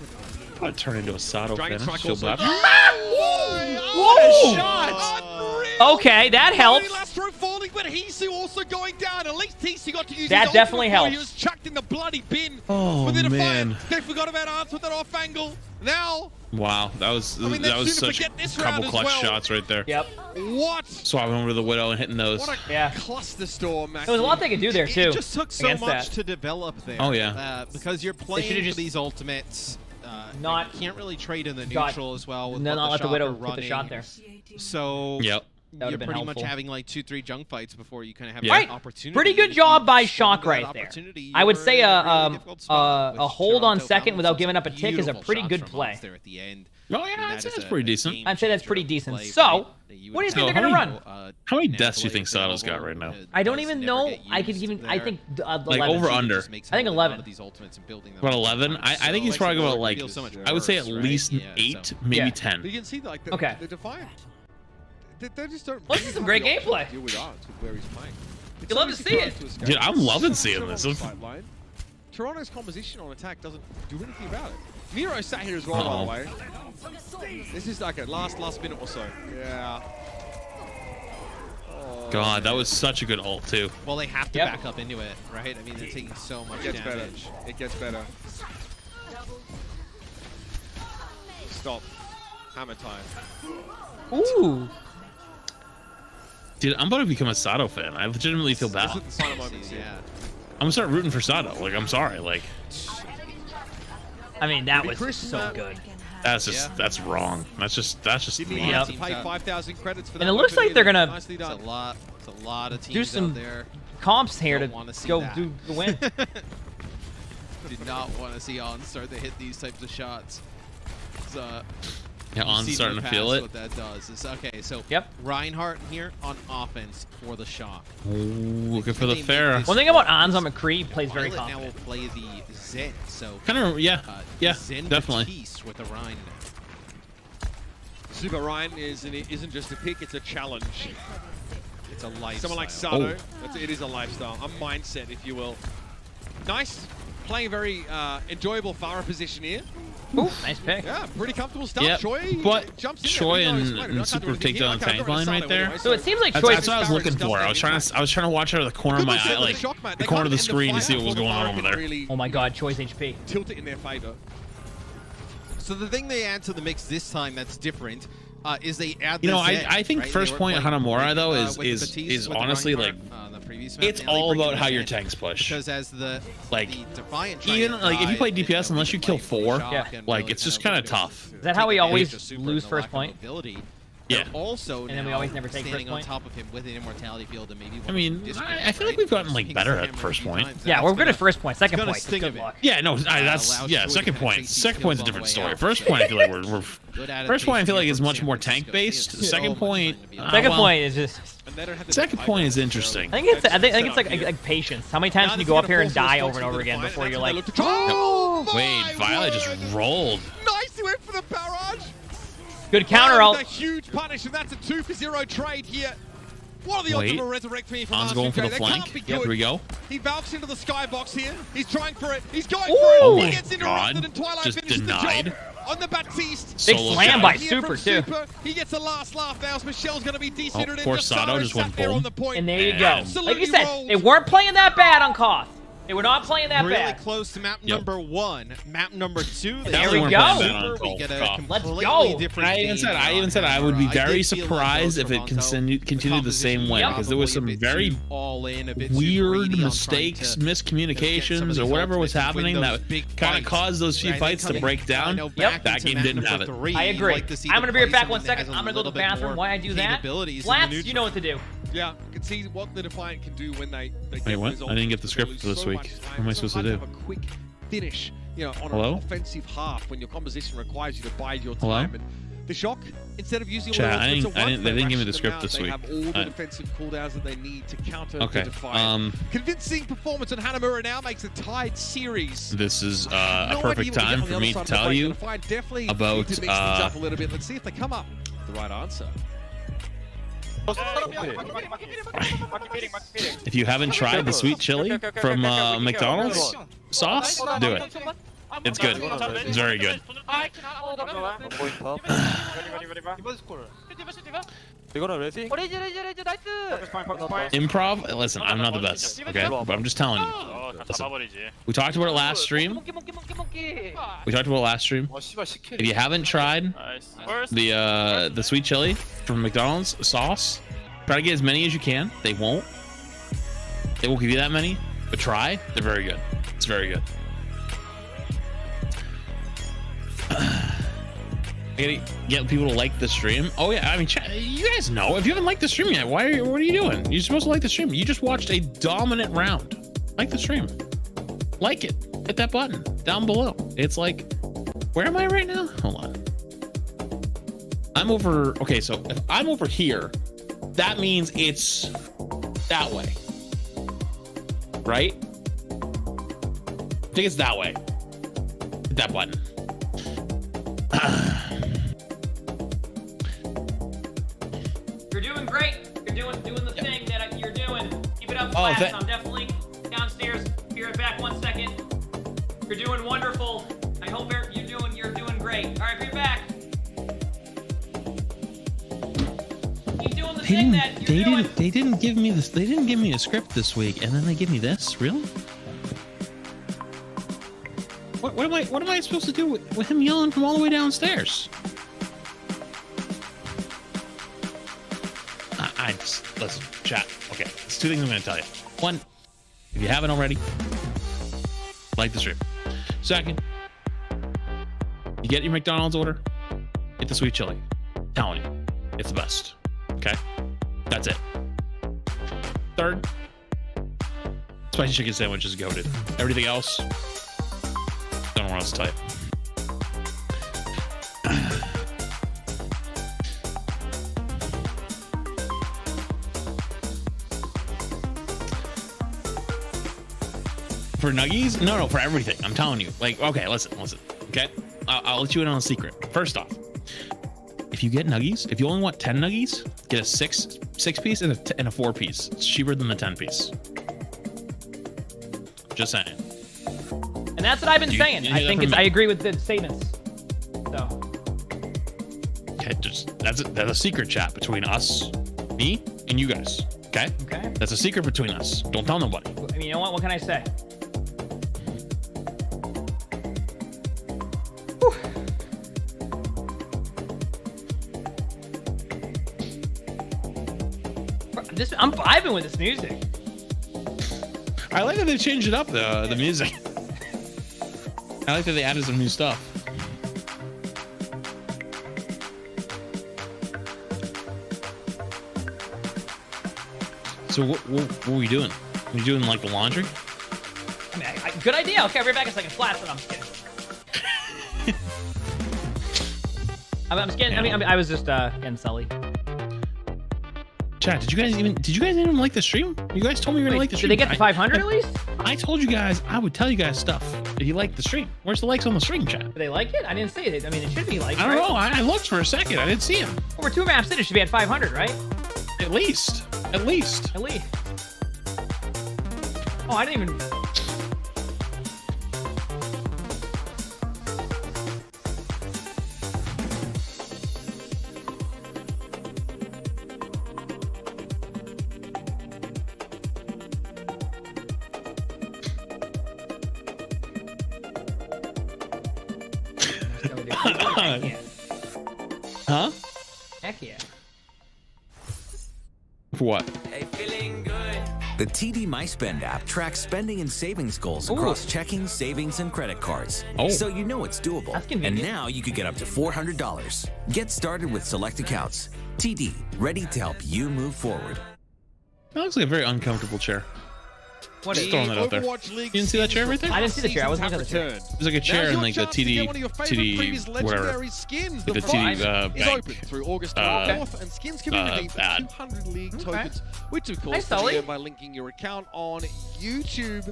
gonna turn into a Sato Dragon finish. Strike Feel also. bad. Whoa! Shot! Okay, that helps. Last throw falling, but Hisu also going down. At least TC got to use That his definitely ultimate before He helps. was chucked in the bloody bin. Oh, With the Defiant. man. They forgot about Arts with that off angle. Now, Wow, that was mean, that they're was soon to such forget this a round couple as clutch well. shots right there. Yep. what? Swapping over to the Widow and hitting those. What a Yeah. cluster storm, Max. There was a lot they could do there, too. It just took so against much that. to develop there. Oh, yeah. Because you're should've playing just these ultimates. not you can't really trade in the got- neutral as well. With No, what not the let the Shock Widow are put the running. shot there. So Yep. That you're would've been pretty helpful. much having like 2-3 junk fights before you kind of have Yeah. that Right. opportunity. Pretty good If job you by struggle Shock to that right there. opportunity, I would you're say in a really difficult spot, a which hold on Toronto second found without themselves giving up a tick is a beautiful pretty shots good from play. Monks there at the end. Oh yeah, And that's, that is that's a pretty decent. game I'd say that's changer pretty of decent. play, So, right? That you what do you would think So they're gonna how run? many- How many deaths do you think Sato's got right now? I don't even know. I could even. I think 11. Like over under. I think 11. About 11? I think he's probably about like I would say at least 8, maybe Yeah. 10. But you can see like the, Okay. the Defiant. They just don't. Well, this is some great have the option gameplay. to deal with Arts with where he's playing. It's You love to so see easy it. to escape. Dude, I'm loving It's seeing so this. on the sideline. Toronto's composition on attack doesn't do anything about it. Nero sat here as well, by the way. This is like a last minute or so. Yeah. Oh, God, that was such a good ult too. Well, they have to Yep. back up into it, right? I mean, they're taking so much it gets better. damage. It gets better. Stop. Hammer time. Ooh. Dude, I'm about to become a Sato fan. I legitimately feel This bad. is the sign of moments here. Yeah. I'm gonna start rooting for Sato. Like, I'm sorry. Like, I mean, that Maybe was Chris, so good. that's just Yeah. that's wrong. That's just Didn't even Yep. have to pay 5,000 credits for that. And it looks weapon like they're either. gonna Nicely It's a done. lot. It's a lot of teams Do some out there. comps here to Don't wanna see go that. do the win. Did not want to see On start to hit these types of shots. So, yeah. you On see starting in to the feel past it. What that does is okay. So Yep. Reinhardt here on offense for the Shock. Ooh, looking for They the make fair. this- One thing about Anzon McCree, plays very Violet now will confident. play the Zen. So Kind of, yeah, yeah, Zen definitely. Batiste with the Rhine. Super Ryan isn't just a pick, it's a challenge. It's a lifestyle. Someone like Sato, Oh. it is a lifestyle, a mindset, if you will. Nice. Playing a very enjoyable Farah position here. Ooh, nice pick. Yeah, pretty comfortable stuff. Yep, Choi but jumps in Choi there. and- Nice. Wait, I and can't Super do anything take here. down Okay, tank I've got rid of line right Sato there. anyway, So it seems like That's Choice. what I was looking for. I was trying to watch out of the corner of my eye, like the corner of the screen to see what was going on over there. Really Oh my God, Choice HP. tilt it in their favor. So the thing they add to the mix this time that's different is they add. You know, the Zen, I think right? first They were point playing Hanamura though with is Batiste, with the honestly like Reinhardt, the previous map, it's now they all bring in about the how your Zen. tanks push. Because as the Like, Defiant even try to like if you play dive, DPS, unless you kill 4, Yeah. like it's just kind of tough. Is that how we always lose first point? Ability. Yeah. They're also And then we now always never take standing first on point. top of him with an immortality field and maybe. I mean, I feel like we've gotten like better at first point. Yeah, we're good at first point. Second point, sting good a bit. luck. Yeah, no, that's allows yeah. Joey to Second kinda point. chase these Second kills point's a all the different way story. out, First so- point, I feel like we're Good first point. I feel like adaptation is here much from more San tank Francisco. based. Second point. Second well, point is just. And they don't have the Second time point is so- interesting. I think it's like patience. How many times can you go up here and die over and over again before you're like, Oh, Wait, my Violet just word. rolled. Nice, he went for the barrage. good counter Wow, ult. with a huge punish, and that's a 2-for-0 trade here. What are the odds Wait. of a resurrect me from On's last going for the They flank. can't be Here good. we go. He valves into the skybox here. He's trying for it. He's going Ooh. for it. Oh He my gets God. interrupted, and Twilight Just finishes denied. the job on the Baptiste. Big Solo slam shot. by Here Super, from too. Super. He gets a last laugh now. Michelle's going to be desuited. poor and Sato Sato just sat went there boom. on the point. And there you go. Absolutely Like you said, rolled. they weren't playing that bad on Koth. They were not playing that Really bad. close to map Yep. number 1. Map number 2. There Definitely we weren't go. playing bad on We get a Koth. Let's completely go. different I even game said here on I would be Hanamura. very did feel like surprised those if it from Alonso. continued the same way Yep. because there was some Probably a bit very too all in, a bit too weird greedy on trying mistakes, to, get some of miscommunications, these or whatever was ultimates and happening win that those big kind of fights. caused those few Right, fights to coming, break down. back That into game map didn't number have it. 3. I agree. Like to see I'm them going to be play right back someone one that second. has a I'm going to go to little the bit bathroom. more Why I do that? capabilities in the Flats, neutral. you know what to do. Yeah, you can see what the Defiant can do when they Wait, get what? those I didn't get the ultimates, script but for they this lose so week. much time. What am I It's so supposed to hard do? have a quick finish, on Hello? an offensive half when your composition requires you to bide your Hello? time. And the Shock, instead of using all Chat, the I ultimates didn't- at once, they didn't give me ration the them script out. this They week. have all the I- defensive cooldowns that they need to counter Okay. the Defiant. Convincing performance on Hanamura now makes a tied series. This is No a idea perfect what you get time on the for other me side to of the tell fight. you The Defiant definitely about, need to mix things up a little bit. Let's see if they come up with the right answer. if you haven't tried the sweet chili from McDonald's sauce, do it. It's good. It's very good. Improv. Listen, I'm not the best, okay? But I'm just telling you. Listen, we talked about it last stream. We talked about it last stream. If you haven't tried the sweet chili from McDonald's sauce, try to get as many as you can. They won't give you that many, but try. They're very good. It's very good. I gotta get people to like the stream. Oh yeah, I mean, you guys know. If you haven't liked the stream yet, what are you doing? You're supposed to like the stream. You just watched a dominant round. Like the stream. Like it. Hit that button down below. It's like, where am I right now? Hold on. I'm over. Okay, so if I'm over here, that means it's that way. Right? I think it's that way. Hit that button. You're doing great. You're doing the thing that you're doing. Keep it up, Oh, Flats. I'm definitely downstairs. Be right back 1 second. You're doing wonderful. I hope you're doing great. All right, be back. Keep doing the thing that you're doing. They didn't give me this. They didn't give me a script this week, and then they give me this. Really? What am I supposed to do with him yelling from all the way downstairs? I just listen, chat. Okay, there's two things I'm gonna tell you. One, if you haven't already, like the stream. Second, you get your McDonald's order, get the sweet chili. I'm telling you, it's the best. Okay, that's it. Third, spicy chicken sandwich is goated. Everything else, don't know what else to tell you. For nuggies? No, for everything. I'm telling you. Like, okay, listen. Okay, I'll let you in on a secret. First off, if you get nuggies, if you only want 10 nuggies, get a six piece and a 4 piece. It's cheaper than the 10 piece. Just saying. And that's what I've been saying. you I hear think that it's. from I me? agree with the statements. So Okay, that's a secret chat between us, me, and you guys. Okay? okay. That's a secret between us. Don't tell nobody. I mean, you know what? What can I say? Whew. I'm vibing with this music. I like that they changed it up, the music. I like that they added some new stuff. So what were we doing? Were you doing like the laundry? I mean, good idea. Okay, I'll be back in a second. Flats, and I'm just kidding. I'm just kidding. I was just getting Sully. Chat, did you guys even like the stream? You guys told me you were gonna like the stream. Did they get to 500 at least? I told you guys I would tell you guys stuff if you liked the stream. Where's the likes on the stream, chat? Did they like it? I didn't see it. I mean, it should be like. I don't know. I looked for a second. I didn't see him. Well, we're 2 maps in. It should be at 500, right? At least. At least. At least. Oh, I didn't even. Heck yeah. Huh? Heck yeah. For what? The TD MySpend app tracks spending and savings goals across checking, savings, and credit cards. Oh. So you know it's doable. That's convenient. And now you could get up to $400. Get started with select accounts. TD, ready to help you move forward. That looks like a very uncomfortable chair. What Just is throwing that out there. Overwatch League You didn't see that chair right there? I didn't see the chair. I wasn't looking at the chair. There's like a chair in like the TD, whatever. Skins. Like the TD is bank. open through August 24th, and skins can be redeemed for ad. 200 league tokens, which of course Nice, can be Sully. earned by linking your account on YouTube.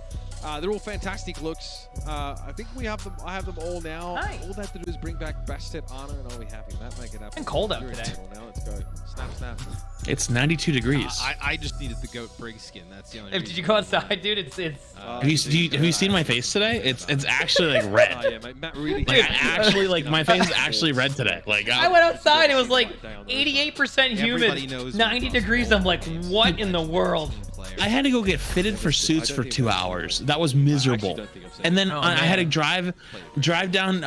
They're all fantastic looks. I think we have them. I have them all now. Nice. All they have to do is bring back Bastet, Ana, and I'll be happy. That make it happen. It's been cold out You're today. eternal Now let's go. Snap, snap. It's 92 degrees. I just needed the goat brig skin. That's the only If, reason. did you go outside, dude? It's have you seen my face today? It's actually like red. Oh yeah, mate, Matt really. Like I actually like my face is actually red today. Like I went outside. It was like Everybody 88% Everybody humid, knows 90 degrees. I'm like, what in the world? I had to go get fitted for suits for 2 hours. That was miserable. don't think I've seen And then Oh, I had to man. drive down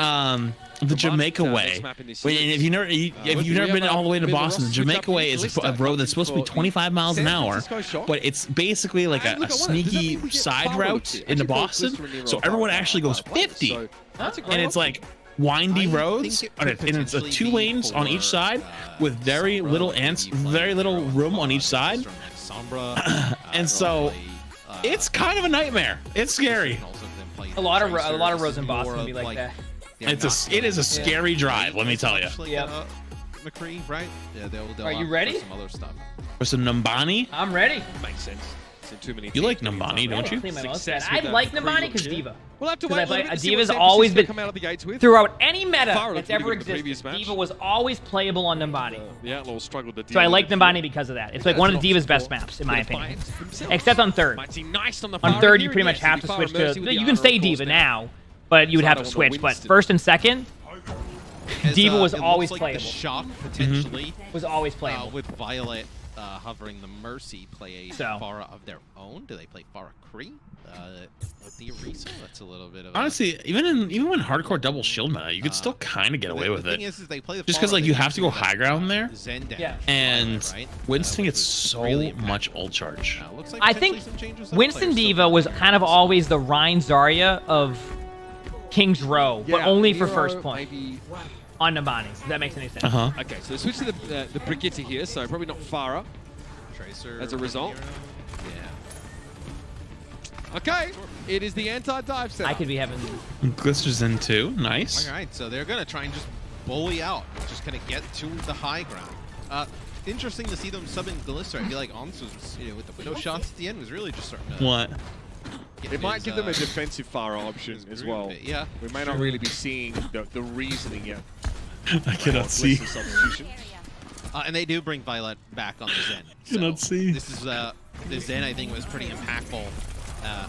the Jamaica way. Wait, and if you've never been all the way to Boston, the Jamaica way is a road that's supposed to be 25 miles an hour, but it's basically like a sneaky side route into Boston. So everyone actually goes 50, and it's like windy roads, and it's a 2 lanes on each side with very little room on each side. And so it's kind of a nightmare. It's scary. A lot of roads in Boston would be like that. It is a scary drive, let me tell you. Yep. McCree, right? Yeah, they'll Are you opt ready? for some other stuff. For some Numbani, I'm ready. Makes sense. Too many you like teams. Numbani, don't you? Clean my nose. Success I with like that Numbani because pre-look Diva. We'll have to Because wait I a little play- bit to see Diva's what San always Francisco been- come out of the gates with. Throughout any meta Farah that's looked ever really good in the previous existed, match. Diva was always playable on Numbani. The Outlaws struggled to deal So I with like it. Numbani because of that. It's like one of the Diva's best maps, in my opinion. Except on third. Might seem nice on the On Farah third, you here, pretty much yes, have it'd to be Farah switch to. Mercy with the You Ana, can stay of course, Diva now, but you would So have I to don't switch. know, But Winston. first and second As, Diva was it always looks like playable. The shock potentially was always playable. with Violet hovering the Mercy play a So. Farah of their own. Do they play Farah Kree with the Orisa? That's a little bit of Honestly, even when hardcore double shield meta, you could still kind of get away with the thing it. is they play the Just 'cause, Farah, like, they you have to go usually high ground there. Zen damage Yeah. from And Violet, right? Winston Which gets was so really much ult charge. looks like I potentially think some changes that Winston players still Diva can was do. kind of always the Ryan Zarya of King's Row, but Yeah, only for Nero, first point maybe- on Numbani. If that makes any sense. Okay, so switch to the Brigitte here, so probably not Farah. Tracer As a result. Yeah. Okay, it is the anti-dive set. I could be having. Glisters in too. Nice. All right, so they're gonna try and just bully out, just kind of get to the high ground. Interesting to see them subbing Glycer. I feel like Ons was, with the widow shots at the end, was really just starting to. What? get It might his, give them a defensive Farah option his as groove well. a bit, yeah. We may not really be seeing the reasoning yet. I cannot of see. Blizz's substitution. And they do bring Violet back on the Zen. Cannot see. This is the Zen. I think was pretty impactful.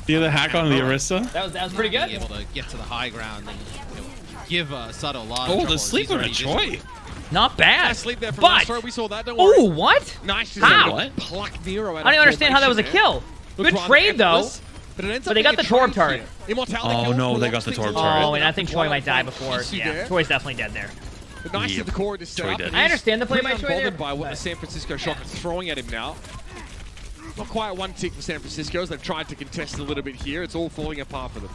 You have the hack on the Orisa? That was pretty Being good. able to get to the high ground and give Sato a lot of Oh, trouble the as sleeper he's to already Choi. Not bad. Nice sleep there from But Astro. We saw that. Don't worry. oh, what? Nice. How? What? Pluck Nero out I don't even of understand how that was a formation kill. there. Good Looked trade rather though. effortless, But, it ends up But they being got a the Torb trade turret. here. Immortality Oh, kill no, they blocks got the things Torb up. turret. Oh, and I think Choi might die Twilight before. Fight, Yeah, there. Choi's definitely dead there. But nice Yep. of the core to set Choi up. did. and I he's understand the play by pretty Choi there. unbothered by what the San Francisco Shock is throwing at him now. Not quite one tick for San Francisco as they've tried to contest a little bit here. It's all falling apart for them.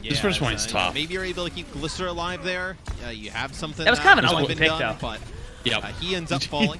This first one's tough. Maybe you're able to keep Glycer alive there. You have something That was kind of an has ugly been pick, done, though. but Yep. he ends up falling.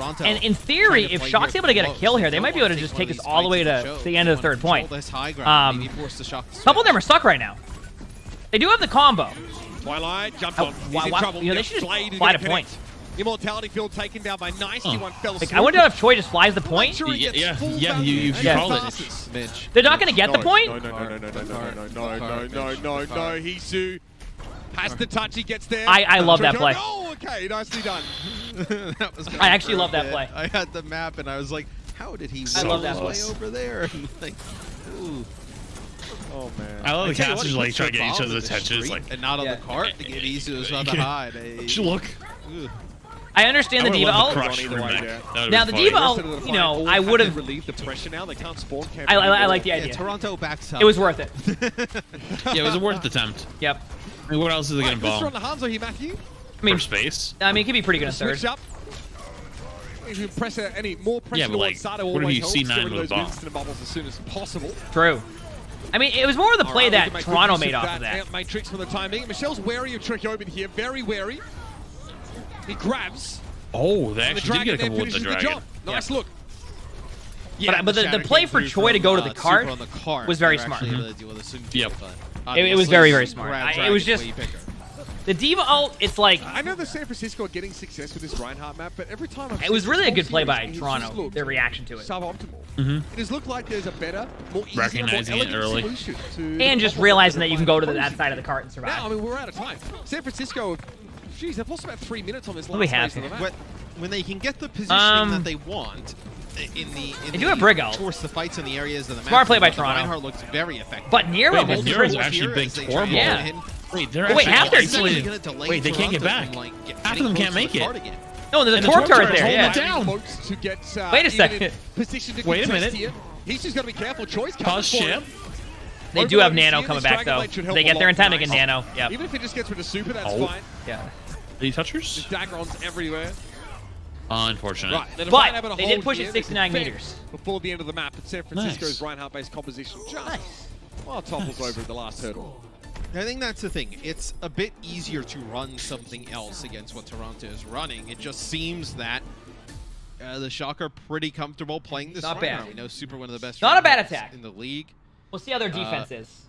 Toronto. And in theory, trying to if play Shock's here able to get a close. kill here, they Don't might be able wanna to take just one take of us these all the way fights to show. the end of the Wanna third point. control this high ground, maybe force the Shock to A couple of switch. them are stuck right now. They do have the combo. Twilight jumped Oh, on. He's why- in why- trouble. you know, they should just Blade is fly gonna to point. connect. Immortality field taken down by Nicely. One fell Like, asleep. I wonder if Choi just flies the point. Sure he gets Yeah, full yeah, value. you Yeah. called it. Passes. Mitch. They're not going to get the point? No. Has the touch, he gets there. I love that play. Oh, okay, nicely done. That was I actually love that play. I had the map and I was like, how did he I love win that his way play. over there? And like, ooh. Oh, man. I love the I tell you what, casters he like puts trying to their get each balls other's in the attention. It's street like, and not on Yeah. the cart to get easy to the hide. look. I understand the I would've Diva loved ult. the crush Either from way, back. yeah. That would've Now, been the funny. Diva Rest of ult, the you know, fight, I all would have have. to relieve the pressure now. They can't spawn camp I anymore. like the Yeah, idea. Toronto backs up. It was worth it. Yeah, it was a worth attempt. Yep. I mean, what else is it Right, gonna Blister on bomb? the Hanzo here, Matthew. I mean, For space? it could be pretty good in third. Switch up. If you press any more pressure Yeah, but, towards like, Sato, what if always you helps. C9 Get rid of with a those bomb? Winston bubbles as soon as possible. True. I mean, it was more of the play Alright, we that can make Toronto good use made off of that. Ant Matrix for the time being. Michelle's wary of Trick Open here, very wary. He grabs. Oh, they And the actually did dragon get a there couple with the finishes the dragon. job. Nice look. But the play for Choi to go to the cart was very smart. Yep. It was very, very smart. It was just the Diva ult. It's like I know that San Francisco are getting success with this Reinhardt map, but every time I've it was seen really a this good whole play by series, it's Toronto. just looked Their reaction to it, suboptimal. It has looked like there's a better, more easier, Recognizing more it elegant early. solution to the and just problem realizing they're that you can go to trying that pose side of the here. cart and survive. Now, I mean, we're out of time. San Francisco, geez, they've lost about 3 minutes on this What do we last have phase of the here? map. When they can get the positioning that they want They do have Brig ult. towards the fights in the areas of the map. Smart play by the Toronto. Reinhardt looks very effective. But Nero Wait, but was Nero's pretty- actually big tormo. Yeah. Wait, they're Oh, wait, actually half their isolated. team- Wait, they can't get back. Half of them can't make it. No, there's a And the torp torp turret turret's there. holding Yeah. it down. Folks to get, Wait a even second. in position to Wait a contest minute. here. He's just got to be careful. Choice Pause comes for ship. him. They do have Overload Nano here, coming this back though. Dragon Blade should help They a get there in lot. time to get Nice. Nano. Yep. Even if it just gets rid of Super, that's Oh. fine. Yeah. Any touchers? Just Dagrons everywhere. Unfortunate. Right, they're But having a they hold did push here. it They 69 defend meters. before the end of the map. But San Francisco's Nice. Reinhardt-based composition just Nice. topples over at the last hurdle. I think that's the thing. It's a bit easier to run something else against what Toronto is running. It just seems that the Shock are pretty comfortable playing this. Not Reinhardt. bad. We know Super one of the best. Not a bad Reinhardts attack. in the league. We'll see how their defense is.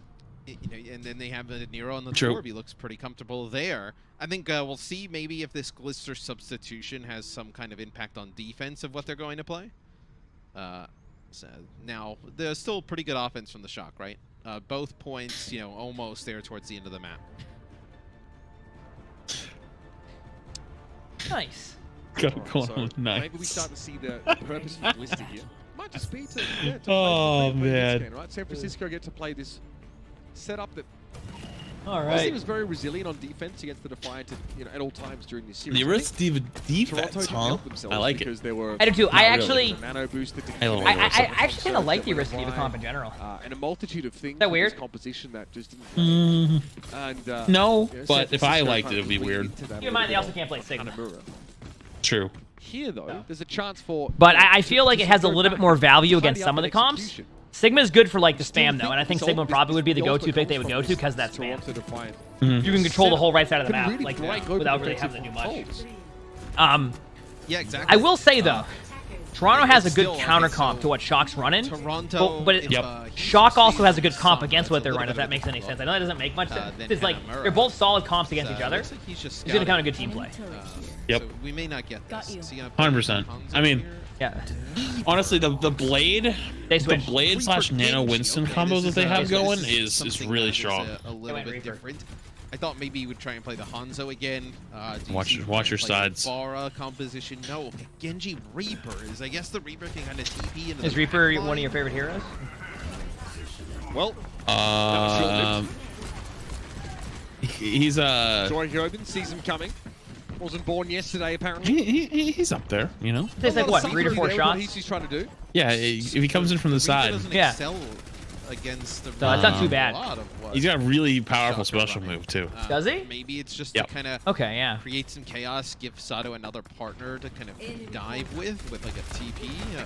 You know, and then they have the Nero on the True. Torb. He looks pretty comfortable there. I think we'll see maybe if this Glister substitution has some kind of impact on defense of what they're going to play. So now there's still pretty good offense from the Shock, right? Both points, you know, almost there towards the end of the map. Nice. Go Alright, on so with nice. maybe we start to see the purpose of Blister here. Might just be to play Oh, play this man. game, right? San Francisco get to play this setup that All honestly right. was very resilient on defense against the Defiant at all times during this series. The I risk think defense, Toronto didn't huh? help themselves I like it. because there were I do too. I Not actually, a nano boost that didn't I connect love with it. some I actually kind of like the that risk went Diva comp in wide, general. and a multitude of things. that with this weird? composition that just didn't. Mm, And no, San but if I Francisco liked kind it, of it'd be leaned weird. into that Keep in mind, they little also can't play bit Sigma. Hanamura. True. Here, though, there's a chance for. But I feel like it has a little bit more value tidy against up some of in the comps. execution. Sigma's good for like the Still spam though, and I think this Sigma ult- probably would be the the go-to ultimate pick they comes would from go to this because that's spam. Toronto Defiant. You can control the whole right side of the Can map really like break open without really defensive having to do much. holds. Yeah, exactly. I will say though, Toronto has a good still, okay, counter comp so to what Shock's running. Toronto. But if, Yep. Houston Shock also stays has a good comp solid, against that's what a they're little running. If bit that of makes a any blow. sense, I know that doesn't make much sense. Then It's like Hanamura. they're both solid comps against So each it other. looks like he's just It's gonna count a scouting. good team play. Yep. So we may not get this. Got you. Is he gonna play 100%. Hanzo I mean, here? Yeah, Honestly, the blade, they the switched. blade Reaper slash nano Genji, Winston okay, combos this that they is, have this going is is something really that is strong. A little went bit Reaper. different. I thought maybe he would try and play the Hanzo again. Do you Watch see your- him watch your play the sides. Bara composition. No, okay. Genji Reaper is. I guess the Reaper can kind of TP into Is the Reaper back one of your line. favorite heroes? Well, He's Joy Hyobin sees him coming. Wasn't born yesterday, apparently. he's up there, you know. Takes like A lot what, of 3 to 4 subtlety there with what shots? He's trying to do. Yeah, if he comes in from the Reaper side, doesn't Yeah. excel against the No, it's not too a bad. lot of what he's got a really powerful Shock are special running. move too. Does he? Maybe it's just Yep. to kind of Okay, yeah. create some chaos, give Sato another partner to kind of dive with like a TP, but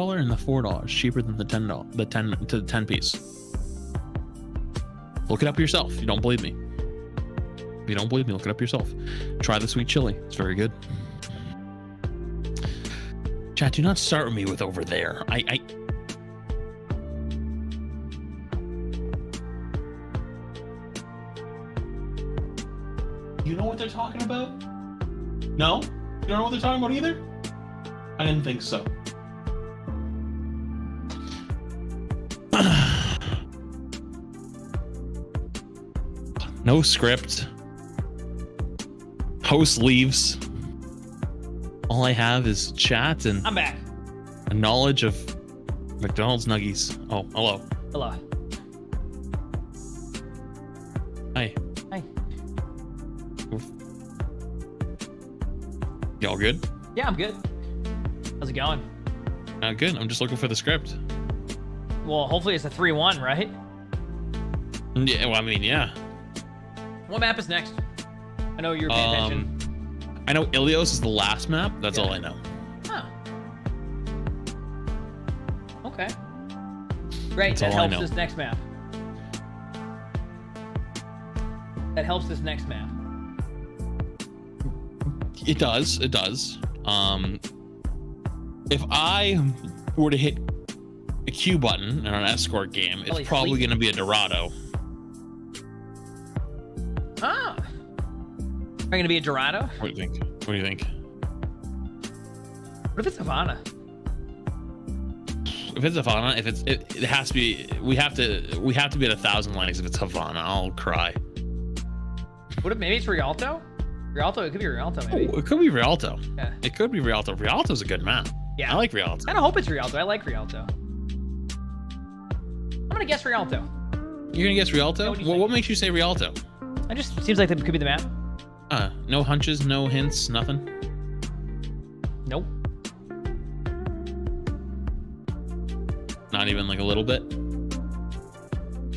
$4 and the $4, cheaper than the $10, the 10 to the 10 piece. Look it up yourself. You don't believe me. If you don't believe me, look it up yourself. Try the sweet chili. It's very good. Chat, do not start with me with over there. You know what they're talking about? No? You don't know what they're talking about either? I didn't think so. No script. Host leaves. All I have is chat and I'm back. a knowledge of McDonald's nuggies. Oh, hello. Hello. Hi. Hi. Y'all good? Yeah, I'm good. How's it going? Good. I'm just looking for the script. Well, hopefully it's a 3-1, right? Yeah, well, I mean, yeah. What map is next? I know you're paying attention. I know Ilios is the last map. That's Yeah. all I know. Huh. Okay. Great. That's That all I helps know. this next map. That helps this next map. It does. It does. If I were to hit a Q button in an escort game, it's Holy probably sleep. going to be a Dorado. Ah. Are you gonna be a Dorado? What do you think? What do you think? What if it's Havana? If it's Havana, it has to be. We have to be at 1,000 likes if it's Havana. I'll cry. What if maybe it's Rialto? Rialto, it could be Rialto maybe. Oh, it could be Rialto. Yeah. It could be Rialto. Rialto's a good map. Yeah. I like Rialto. I hope it's Rialto. I like Rialto. I'm gonna guess Rialto. You're gonna guess Rialto? What do you Well, think? what makes you say Rialto? It just seems like that could be the map. No hunches, no hints, nothing. Nope. Not even like a little bit.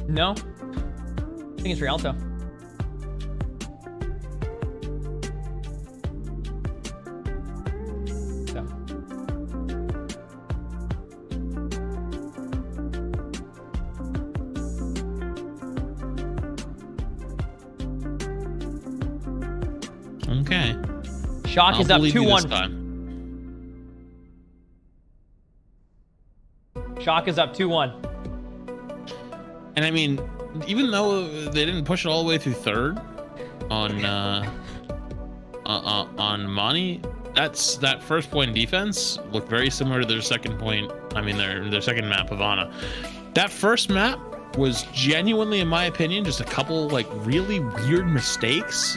No. I think it's Rialto. So. Okay. Shock is up believe you this 2-1. time. Shock is up 2-1. And I mean, even though they didn't push it all the way through third on Numbani, that first point defense looked very similar to their second point. I mean, their second map, Havana. That first map was genuinely, in my opinion, just a couple like really weird mistakes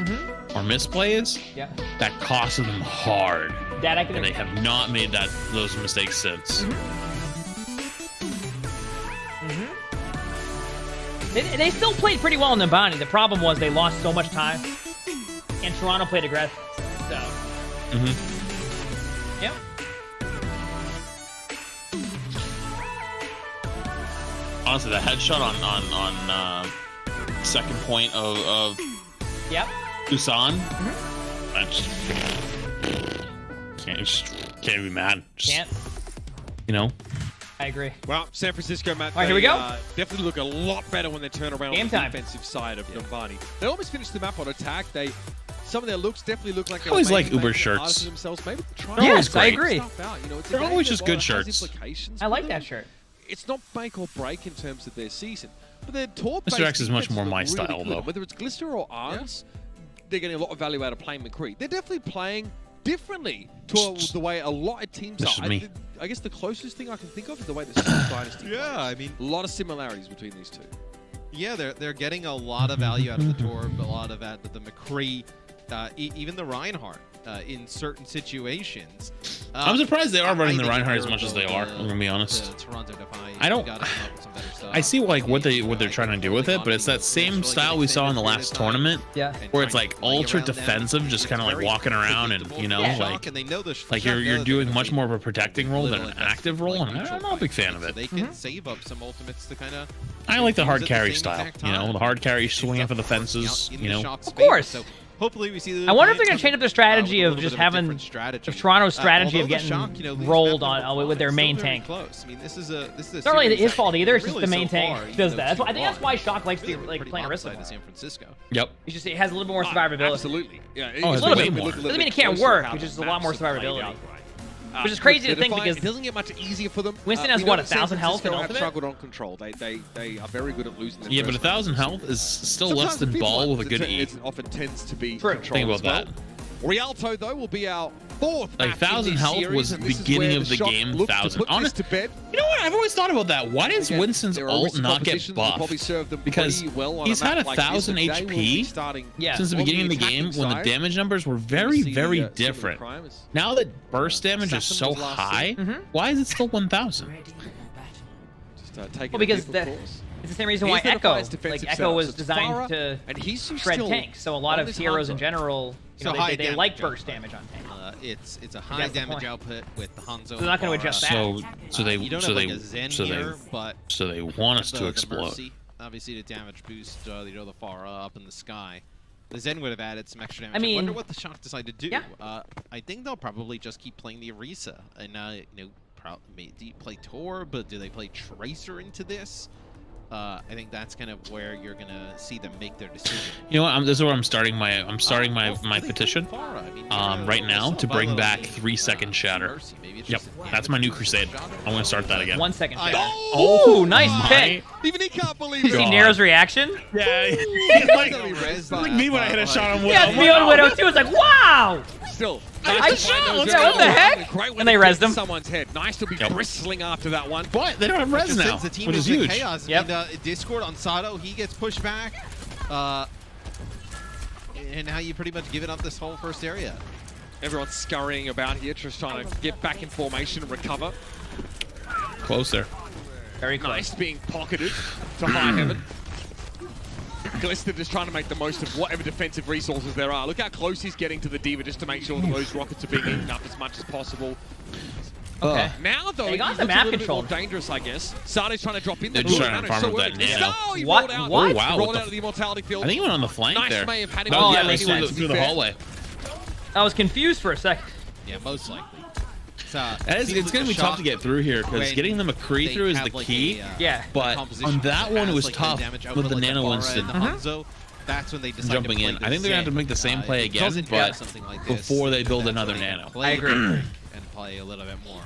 or misplays Yeah. that costed them hard, That I can. and they have not made those mistakes since. They still played pretty well in Numbani. The problem was they lost so much time, and Toronto played aggressive. So. Yep. Honestly, the headshot on second point of Yep. Busan, I just can't be mad. Just, Can't. you know. I agree. Well, San Francisco, Matt, All right, here we go. Definitely look a lot better when they turn around Game on the time. defensive side of Numbani. They almost finished the map on attack. Some of their looks definitely look like I always like Uber making it harder shirts. for themselves. Maybe try They're always Yes, I great. agree. stuff out. You know, it's a They're game always that, just while good it has shirts. implications I for like them, that shirt. It's not make or break in terms of their season. But their tour Mr. X is much more my style, though. Whether it's Glister or Arns, they're getting a lot of value out of playing McCree. They're definitely playing differently to the way a lot of teams This are. is me. I guess the closest thing I can think of is the way the Steel Dynasty Yeah, plays. I mean, A lot of similarities between these two. yeah, they're getting a lot of value out of the Torb, a lot of out of the McCree, even the Reinhardt in certain situations. I'm surprised they are running the think Reinhardt as they're much as they are. I'm gonna be honest. The Toronto Defiant, I don't- gotta come up with some better stuff. I see like what they're trying to do with it, but it's that same style we saw in the last tournament, Yeah. where it's like ultra defensive, just kind of like walking around and you know like you're doing much more of a protecting role than an active role, and I'm not a big fan of So it. they can save up some ultimates to kind of. I like the hard carry style, you know, the hard carry swinging for the fences, you know. Of course. hopefully we see the I wonder if they're Defiant gonna change up their come, strategy with a of little just bit of a having different strategy. of Toronto's strategy of although the getting Shock, you know, these rolled maps on are with their still main very tank. close. I mean, this is a It's not really series his that fault either. It's just really the main so tank far, does even that. though I think that's why Shock likes to really like pretty playing Orisa lopsided more. to San Francisco. Yep. It's just it has a little more survivability. Absolutely. Yeah. Oh, it's a little way bit. more. Doesn't mean it can't work. It's just a lot more survivability. Which is crazy to think because it doesn't get much easier for them. Winston has We know what, that San 1,000 health in Francisco have ultimate? struggled on control. They are very good at losing. Their Yeah, but first 1,000 matches. health is still Sometimes less than the big Ball ones, with a good E. It often tends to be True. control Think about as well. that. Rialto though will be our fourth. Like, match 1,000 in this health series, was and this is beginning where of the Shock game, look to 1,000. put this Honest- to bed. You know what? I've always thought about that. Why does Again, Winston's there are ult risks not get propositions that will probably buffed? serve them Because pretty well on he's a map had like this, 1,000 and they will be HP starting Yeah. since the on beginning of the attacking game when the side. damage numbers were You very, see, very some of the different. crimes. Now that burst damage is Assassin so was last high, seen. why is it still 1,000? Just taking Well, because a dip, the- of course. it's the same reason Here's why the Echo, Defiant's like defensive Echo setup. was So it's designed Farah, to and he's shred still tanks. So a lot on of this heroes in Hanzo. general, you So know, high they like damage burst damage on tanks. It's a high That's the damage point. output with the Hanzo. They're not gonna and adjust Farah. that. So they You don't so have they like a Zen so here, they but so they want us to the explode. Mercy, obviously the damage boost, you know, the Farah up in the sky. The Zen would have added some extra damage. I mean- wonder what the Shock decide to do. Yeah. I think they'll probably just keep playing the Orisa, and you know, do you play Tor, but do they play Tracer into this? I think that's kind of where you're gonna see them make their decision. You know what? This is where I'm starting my Well, my they petition. play Farah. I mean, Right now to bring back 3 second second shatter. Mercy. Maybe it's Yep, just a that's my new damage crusade. boost. I'm gonna start that again. 1 second. I- Shatter. Oh, Ooh, nice my pick. Even he can't believe You see it. Nero's reaction? Yeah, He's like, res like me when I hit a shot on Widow. Yeah, it's me on Widow too. It's like, wow! Still. I nice to find shot, those yeah, what early the on. heck? Great when And they it rezzed gets him. Someone's head. Nice to be Yep. bristling after that one. But they don't have res Just now, since the team which is in huge. chaos. Yep. I mean, Discord on Sato, he gets pushed back. And now you pretty much give it up this whole first area. Everyone's scurrying about here, just trying to get back in formation and recover. Close there. Very close. Nice being pocketed to high heaven. Glista just trying to make the most of whatever defensive resources there are. Look how close he's getting to the Diva just to make sure that those rockets are being eaten up as much as possible. Okay. Now, though, They he got looks the a map little bit more control. dangerous, I guess. Sada's trying to drop in They're there. just trying to farm with that nano. Oh, he What? rolled out. What? Oh, wow, He what rolled the out of the immortality field. I think he went on the flank Nice there. may have had him No, on yeah, the they anyway, through to the, be through the fair. hallway. I was confused for a second. Yeah, most likely. It's gonna be tough to get through here because when getting the McCree they through is have, the like, key. Yeah. But composition on that one, it has, was like, the tough damage with output, the like nano Farah instant. and the Hanzo. That's when they decide Jumping to play in. the I think they're gonna have to Zen. make the same play If it again, doesn't but have something like this, before they build that's another when they nano. play I agree. And play a little bit more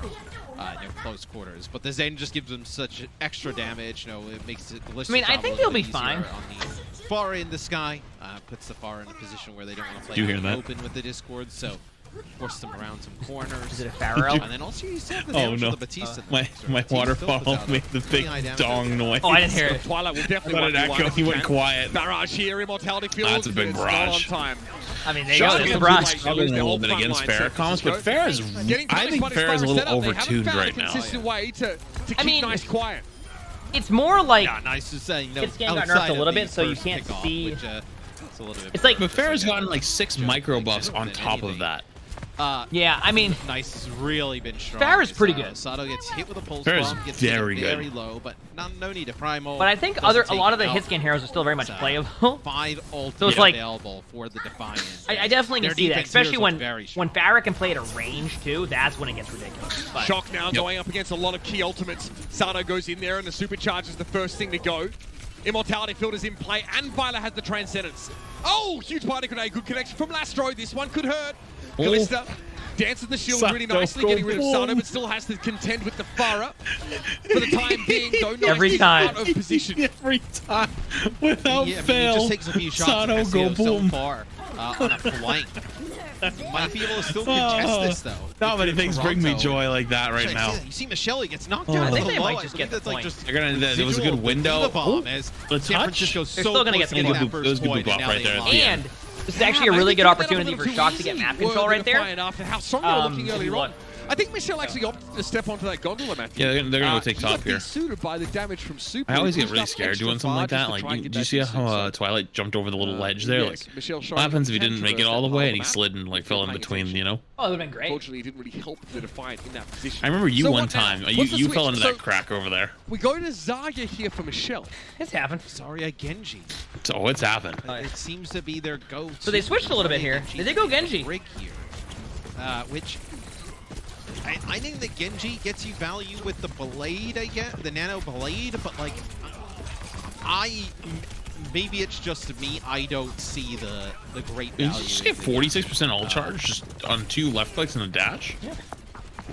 close quarters. But the Zen just gives them such extra damage. You know, it makes it. I mean, I think they'll be fine. On the far in the sky, puts the far in a position where they don't want to play Do you hear out that? open with the Discord, so force them around some corners. Is it a Pharaoh? And then also you still have the Oh damage no! of the Batista. My Batista waterfall still puts out made a the pretty big high damage dong noise. Oh, I didn't hear it. Twilight will definitely Let it want echo. He went quiet. Barrage here, immortality field. That's a big It's barrage. Not on time. I mean, there you go. Shot There's the against barrage. Light. Struggling a The whole little bit front against line, Farah San comms, but Francisco. Farah's Getting I think punished by Farah's a his little setup. They haven't overtuned found a right now. consistent way to keep mean, nice quiet. It's more like Yeah, nice to say. You know, It's getting got outside nerfed a of little the bit, so you first can't kickoff, see- Which, it's a little bit It's like- But Farah's gotten like 6 micro buffs on than top of anything. that. yeah. I mean, Nice has really been strong. Farah's pretty good. Sato gets hit with a pulse Farah's bomb, gets very hit very good. low, but no need to primal. but I think Doesn't a lot of the take hit out. scan heroes are still very much So, playable. 5 ultimates So it's like- available for the Defiant. I definitely can Their see that, defense especially heroes when look very strong. Farah can play at a range too. That's when it gets ridiculous. But Shock now going up against a lot of key ultimates. Sato goes in there and the supercharge is the first thing to go. Immortality field is in play and Viola has the Transcendence. Oh, huge party grenade. Good connection from Lastro. This one could hurt. Oh. Kalista dances the shield really Sato, nicely, go getting rid of boom. Sato, but still has to contend with the Farah. For the time being, though, not Every time. out of position. Every time, without Yeah, I mean, fail, he just takes a few shots Sato at go SEO so boom. far on a flank. Might be able to still contest this though. Not many If you're things bring me Toronto. joy like that right Actually, now. You see Michelle gets knocked Oh. down. I think a they little might low. just I get believe the that's point. just They're gonna. There was a residual good of the window. Diva bomb Oh, as the San touch? Francisco's They're so still gonna close get to the getting point. that It was first a good point, buff and now right they there. lost. and this is actually a really good opportunity for Shock to get map control right there. How strong they're looking earlier on. I think Michelle actually opted to step onto that gondola, Matthew. Yeah, they're gonna go take He top got here. suited by the damage from Super. I always He get pushed really up scared extra doing something far like just that. to Like, try and did get you that see D6, how so- Twilight jumped over the little ledge there? Yes, Like, Michelle showing what happens if he intent didn't to make it traverse all the that way part and he of the slid and like fell in paying between? attention. You know. Oh, it would have been great. Unfortunately, it didn't really help the Defiant in that position. I remember you So one what now? time. What's the You fell switch? into that crack over there. We go to Zarya here for Michelle. It's happened. Sorry, Genji. So it's happened. It seems to be their go-to. So they switched a little bit here. They did go Genji. Rig here, which I think that Genji gets you value with the blade, I get the nano blade, but like maybe it's just me. I don't see the great Did value. you just get 46% all charge just on 2 left clicks and a dash? Yeah.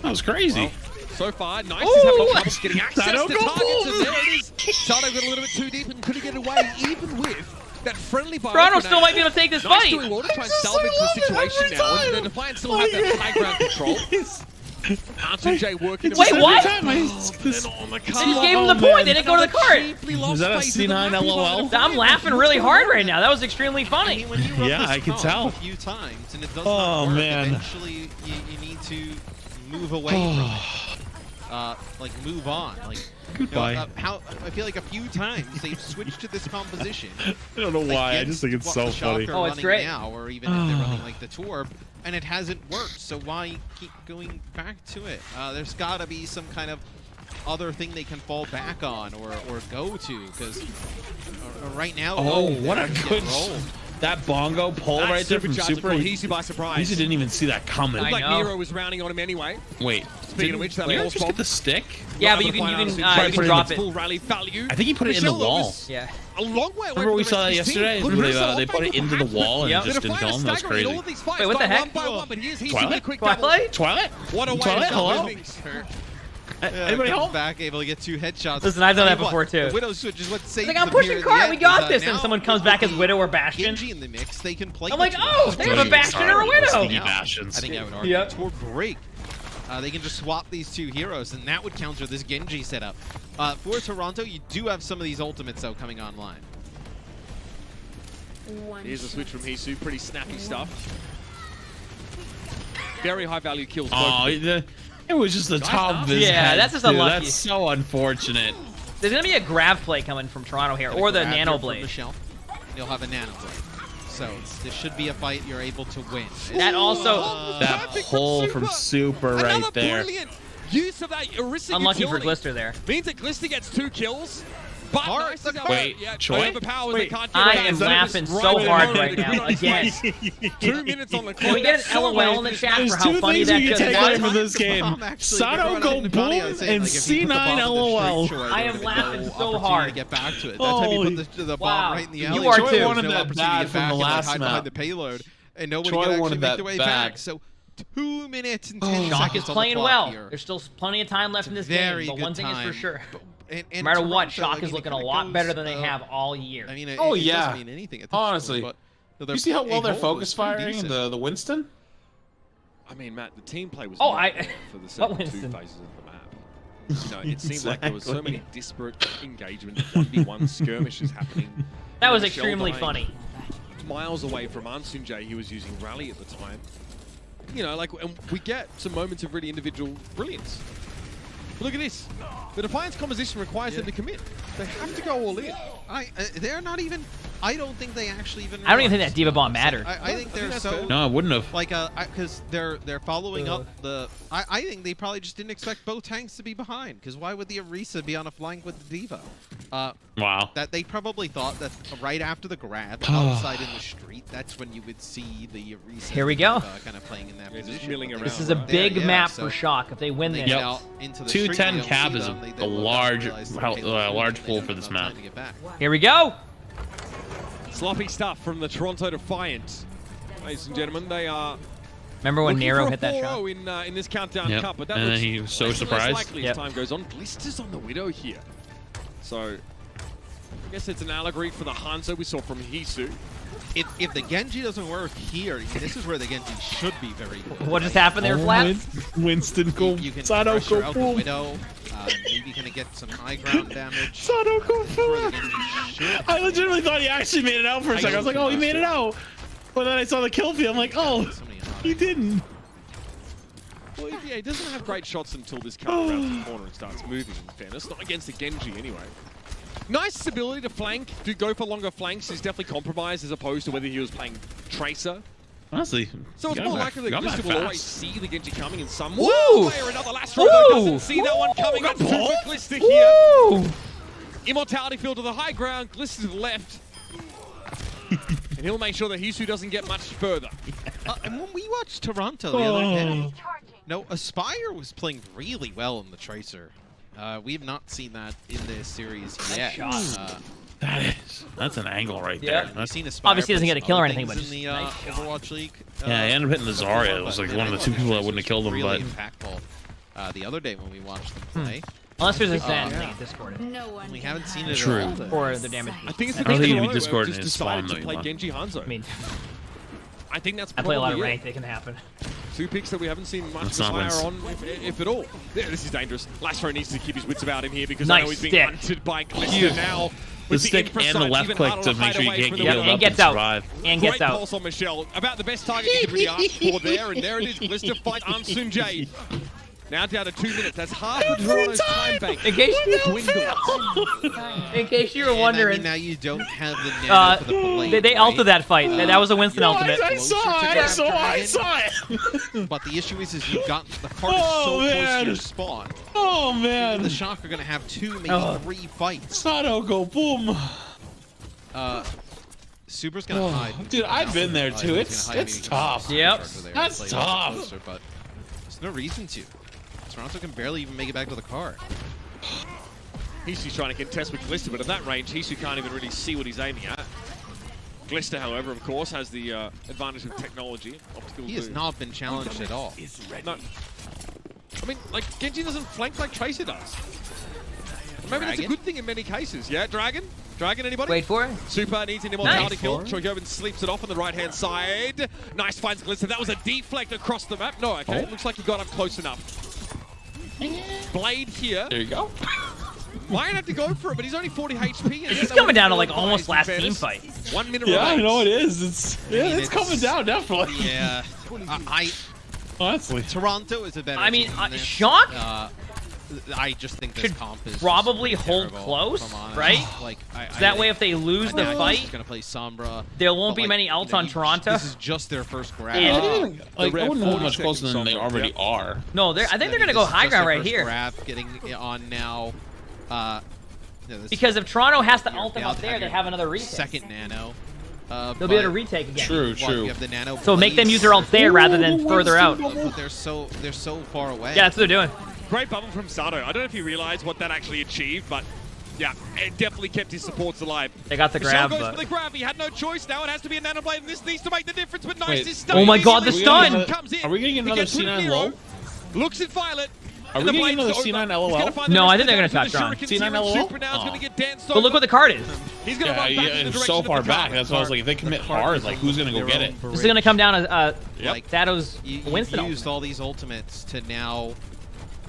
That was crazy. Well, so far, Nice Ooh! is having trouble getting access Shadow to go targets, boom! and there it is. Shadow got a little bit too deep and couldn't get away, even with that friendly bio. Toronto still might be able to take this Nice fight. doing well to try and salvage the situation now, and the Defiant still have that high ground control. Anton J working. Wait, what? And on the They just gave him the point. They didn't go to the cart. Is that a C9 LOL? I'm laughing really hard right now. That was extremely I funny. mean, when you run Yeah, this I can comp tell. a few times and it does Oh, not work, man. eventually you need to move away from it. Like move on. Like Goodbye. how I feel like a few times they've switched to this composition. I don't know why. I just think it's so funny. Are Oh, it's running great. now, or even if they're running like the Torb, and it hasn't worked. So why keep going back to it? There's got to be some kind of other thing they can fall back on or go to, because right now. Oh, what a they're good getting rolled. that bongo pull right there from Super. Easy by surprise. Easy didn't even see that coming. I Like know. Nero was rounding on him anyway. Wait, Speaking of which, that you Force just bomb. get the stick? Yeah, Not but you able to can find you Anton can J. drop it. Full rally value. I think he put it in the Michelle, wall. was Yeah. A long way away. Remember we from saw the that rest of his yesterday? team. Where they put it into the wall and Yep. just The didn't kill Defiant him? That was staggering crazy. all of these fights. Wait, what the Gone heck? One by one, but here's Twilight? with a quick Twilight? Twilight? What a way Twilight, to hello? start things. Anybody comes home? back, able to get 2 headshots. Listen, I've done Tell that you what, before, too. The Widow switch is what saves Like, I'm them pushing here in cart, the we end, got is this, that and now someone comes back as with Widow or the Bastion. Genji in the mix, they can play. I'm like, with oh, it. they have a Bastion or a Widow. Sneaky Bastions. I think I would argue Yep. Tor break. They can just swap these 2 heroes, and that would counter this Genji setup. For Toronto, you do have some of these ultimates, though, coming online. Here's a switch from Hisu. Pretty snappy stuff. Very high value kills. Oh, it was just the top of his Yeah, head. that's just too. unlucky. That's so unfortunate. There's gonna be a grab play coming from Toronto here, or the Grab nano here from blade. Michelle. You'll have a nano blade. So this should be a fight you're able to win. That also That Perfect pull from Super right Another there. brilliant use of that Orisa unlucky for utility. Glister there. Means that Glister gets 2 kills. But Hard. Nice is out. Wait, Yeah, Choi? overpowers, Wait, they can't get I away. am So laughing it's so right hard there. right now. Again. 2 minutes on the clock. Can we get an LOL in the chat There's for how 2 funny things that we can just take away was? from this game. Bomb actually Sato brought go out in Numbani, I was boom saying, and like, if you put the C9 bomb in the LOL. straight shore, I there am would laughing be no so opportunity hard. to get back to it. That time you put the bomb Wow. right in the You alley. are Choi too. wanted Wanted that that bad bad from the like, last hide map. behind the payload, and nobody Choi could actually wanted make that their way bad. back. So 2 minutes and 10 Shock seconds is on playing the well. clock here. There's still plenty of time left in this Very game, but good one thing is for time. sure. And No matter what, Toronto, Shock I is mean, looking it a kinda lot goes, better than they have all year. I mean, it Oh, it yeah. doesn't mean anything at this Honestly. point, but You see how well they're a focus goal was firing decent. the Winston? I mean, Matt, the team play was Oh, not I- there for the what second 2 Winston? phases of the map. You know, it seemed like there was so Exactly. many disparate engagements, 1v1 skirmishes happening. That was Michelle extremely dying funny. Miles away from Ansunjay, he was using Rally at the time. You know, like, and we get some moments of really individual brilliance. But look at this. The Defiance composition requires them to commit. They have to go all in. They're not even. I don't think they actually even. I don't even think realize. that Diva Bomb mattered. I think they're that's so fair. No, I wouldn't have. like because they're following up the. I think they probably just didn't expect both tanks to be behind. Because why would the Orisa be on a flank with the Diva? Wow. That they probably thought that right after the grab outside in the street, that's when you would see the Orisa. Here we go. Kind of playing in that Yeah, just position. milling But around. they This is a Right. big Yeah, map so for Shock. If they win they this, get Yep. out into the 210 street, they cab don't is see them, they a don't large, realize the how- payload's large moving, pull they for don't this have enough map. time to get back. here we go. Sloppy stuff from the Toronto Defiant. Ladies and gentlemen, they are Remember when looking Nero for a hit that 4-0 shot? in this countdown Yep. cup, but that And then looks he was so less and less surprised. likely Yep. as time goes on. Blisters on the Widow here. So I guess it's an allegory for the Hanzo we saw from Hisu. If the Genji doesn't work here, this is where the Genji should be very good. What just happened there, Flat? Winston go. You can Sato pressure go out the boom. Widow, maybe gonna get some high ground damage. Sato go This is where the boom. Genji should. I legitimately thought he actually made it out for a second. I was like, oh, he made it out. But then I saw the kill feed. I'm like, oh, So many he didn't. Well, yeah, he doesn't have great shots until this comes around the corner and starts moving, in fairness. Not against the Genji, anyway. Nice ability to flank, to go for longer flanks is definitely compromised as opposed to whether he was playing Tracer. Honestly, So it's more likely that Glista will always see the Genji coming in some way or another. Lastro doesn't see that one coming up. Glista here. Immortality Field to the high ground, Glista to the left. And he'll make sure that Hisu doesn't get much further. And when we watched Toronto the other day, no, Aspire was playing really well in the Tracer. We have not seen that in this series yet. That's an angle right Yeah. there. That's, Seen Aspire Obviously doesn't get a kill or anything, but in just the nice Overwatch League. yeah, he ended up hitting the Zarya. It was like one of the two people that wouldn't have killed him, really but impactful. The other day when we watched them play, Unless there's a Zen thing at Discord. No one. we haven't seen it True. at all. Or the damage. I think it's I don't because think it'd be Toronto Discord just in his decided spawn, to though, play Elon. Genji Hanzo. I mean, I think that's I play a lot of probably ranked. It can happen. Two picks that we haven't seen much That's not fire wins. on, if at all. Yeah, this is dangerous. Lastro needs to keep his wits about him here because Nice I know he's being stick. hunted by Glista now. the With stick infra and the sight, left even click harder to make hide sure you away can't from get the healed and up and gets out. survive. And Great gets out. pulse on Michelle. About the best target you could really ask for there, and there it is. Glista fight Ansun J. Now down to 2 minutes. That's half of Toronto's time bank. In case you were And, wondering, now you don't have the nano for the blade, they ulted right? that fight. That was a Winston ultimate. I saw it. But the issue is you've got the card is so close to your spawn. Oh man, The Shock are going to have 2, maybe 3 fights. Sato go boom. Super's going to hide. Dude, I've been there too. He's gonna hide It's maybe tough. against Yep. Charger there That's and play a little tough. closer, but there's no reason to. Toronto can barely even make it back to the card. Hisu's trying to contest with Glista, but at that range, Hisu can't even really see what he's aiming at. Glista, however, of course, has the advantage of technology. Optical He has blue. not been challenged at all. No. I mean, like, Genji doesn't flank like Tracer does. Maybe that's a Dragon? good thing in many cases. Yeah, Dragon? Dragon, anybody? Wait for it. Super needs an immortality Nice. kill. Troygovin sleeps it off on the right-hand side. Nice finds Glista. That was a deflect across the map. No, okay. Looks like he got up close enough. Blade here. There you go. Might have to go for it, but he's only 40 HP. And He's coming down to like almost last team fight. 1 minute Yeah, I remains. know it is. It's it's- coming down definitely. Yeah. Honestly, Toronto is a better I mean, team than this. Shock I just think this should comp is probably just hold terrible, close, if I'm honest. right? Like, So that way, if they lose the fight, he's gonna play Sombra. there won't but, be like, many you outs know, on Toronto. This is just their first grab. And- like, I wouldn't hold much 40 closer than they seconds already yeah. are. No, I think they're gonna This go is high just ground their right first here. Grab getting it on now. This Because if Toronto has to you're ult them down up to there, they your have another retake. second nano. They'll be able to retake again. True, Well, true. you have the nano So make them blades, use their ult there rather than further out. but they're so far away. Yeah, that's what they're doing. Great bubble from Sato. I don't know if he realized what that actually achieved, but yeah, it definitely kept his supports alive. They got the Michelle grab, goes but for the grab. He had no choice. Now it has to be a nano blade, and this needs to make the difference. But nice Wait. is stun. Oh my God, the Immediately stun! comes in. Are we getting He another gets rid of C9 Hero, low? Looks at Violet. Are and we the getting blade's another over. C9 He's gonna LOL? find No, the I rest think they're of gonna the touch on. shurikens C9 here, and LOL? Super now is gonna get danced but look over. what the card is. He's gonna run back in the it's direction so of far the back. card. That's why I was like, if they commit hard, like who's gonna go get it? This is gonna come down to Like, Shadow's you Winston used ultimate. all these ultimates to now,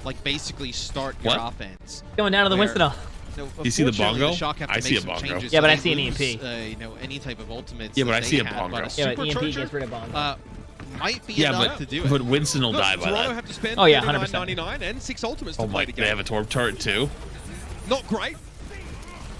like, basically start your What? offense. Coming down to the Where- Winston ult. No, You see the unfortunately, bongo? Shock have to I make see a some bongo. changes Yeah, so but I they see an lose, EMP. you know, any type of ultimates. Yeah, but that I they see a had, bongo. but Yeah, but EMP Supercharger? gets rid of Bongo. might be Yeah, enough to do it. but Winston will Look, die by Toronto that. have to spend Oh, yeah, 39.99 and 6 ultimates to Oh play my, the they game. have a torp turret too. Not great.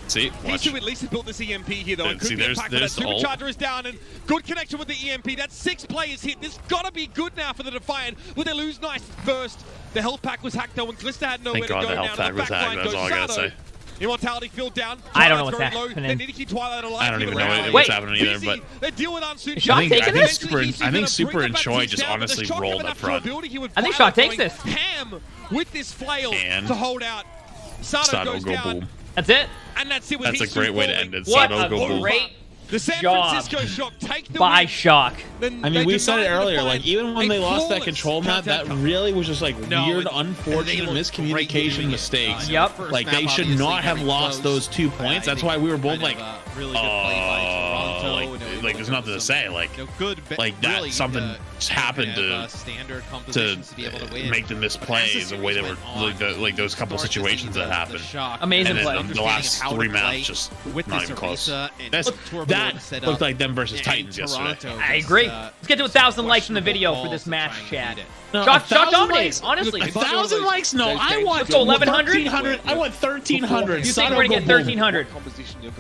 See, watch. Hisu at least has built this EMP here, though. Yeah, It could see, be a there's- pack, but that there's the ult. Supercharger is down, and good connection with the EMP. That's 6 players hit. This gotta be good now for the Defiant. Will they lose nice first? The health pack was hacked, though, and Glista had nowhere Thank to God go the now. health pack was hacked, that's all I gotta say. Immortality filled down. I don't know Twilight's what's very low. happening. They need to keep Twilight alive. I don't even know Wait. what's happening either, Busy. but They deal with Ansun. Shock I think, taking I think this? Super, I think Super and Choi just honestly rolled up front. I think Shock takes this. Ham with this flail And to hold out. Sato Sato goes go down, boom. That's it. and that's it. With That's a Hisu great way to falling. end it. What Sato a go boom. great The San job Francisco Shock take the by win. Shock. Then I mean, they we said it deny the earlier, Defiant like, even when a they lost that flawless control map, that counter-attack. really was just like No, weird, and they unfortunate looked great miscommunication doing it. mistakes. Yep. First Like, map, they should obviously, not have very lost close. those 2 points. I That's think why we were both kind of like, a really good play by Toronto. like, and it like there's nothing to say. Like good, like that really, something happened standard to compositions to be able to win. make them misplay the way they were like those couple situations that happened. Amazing And play. then the last 3 maps just not even close. That looked like them versus Titans yesterday. I agree. Let's get to 1,000 likes in the video for this match, Chat. No, Shock 1,000 dominates, likes? honestly. 1,000 likes? No, I want Let's go 1,100. 1,300. I want 1,300. You think we're gonna get 1,300?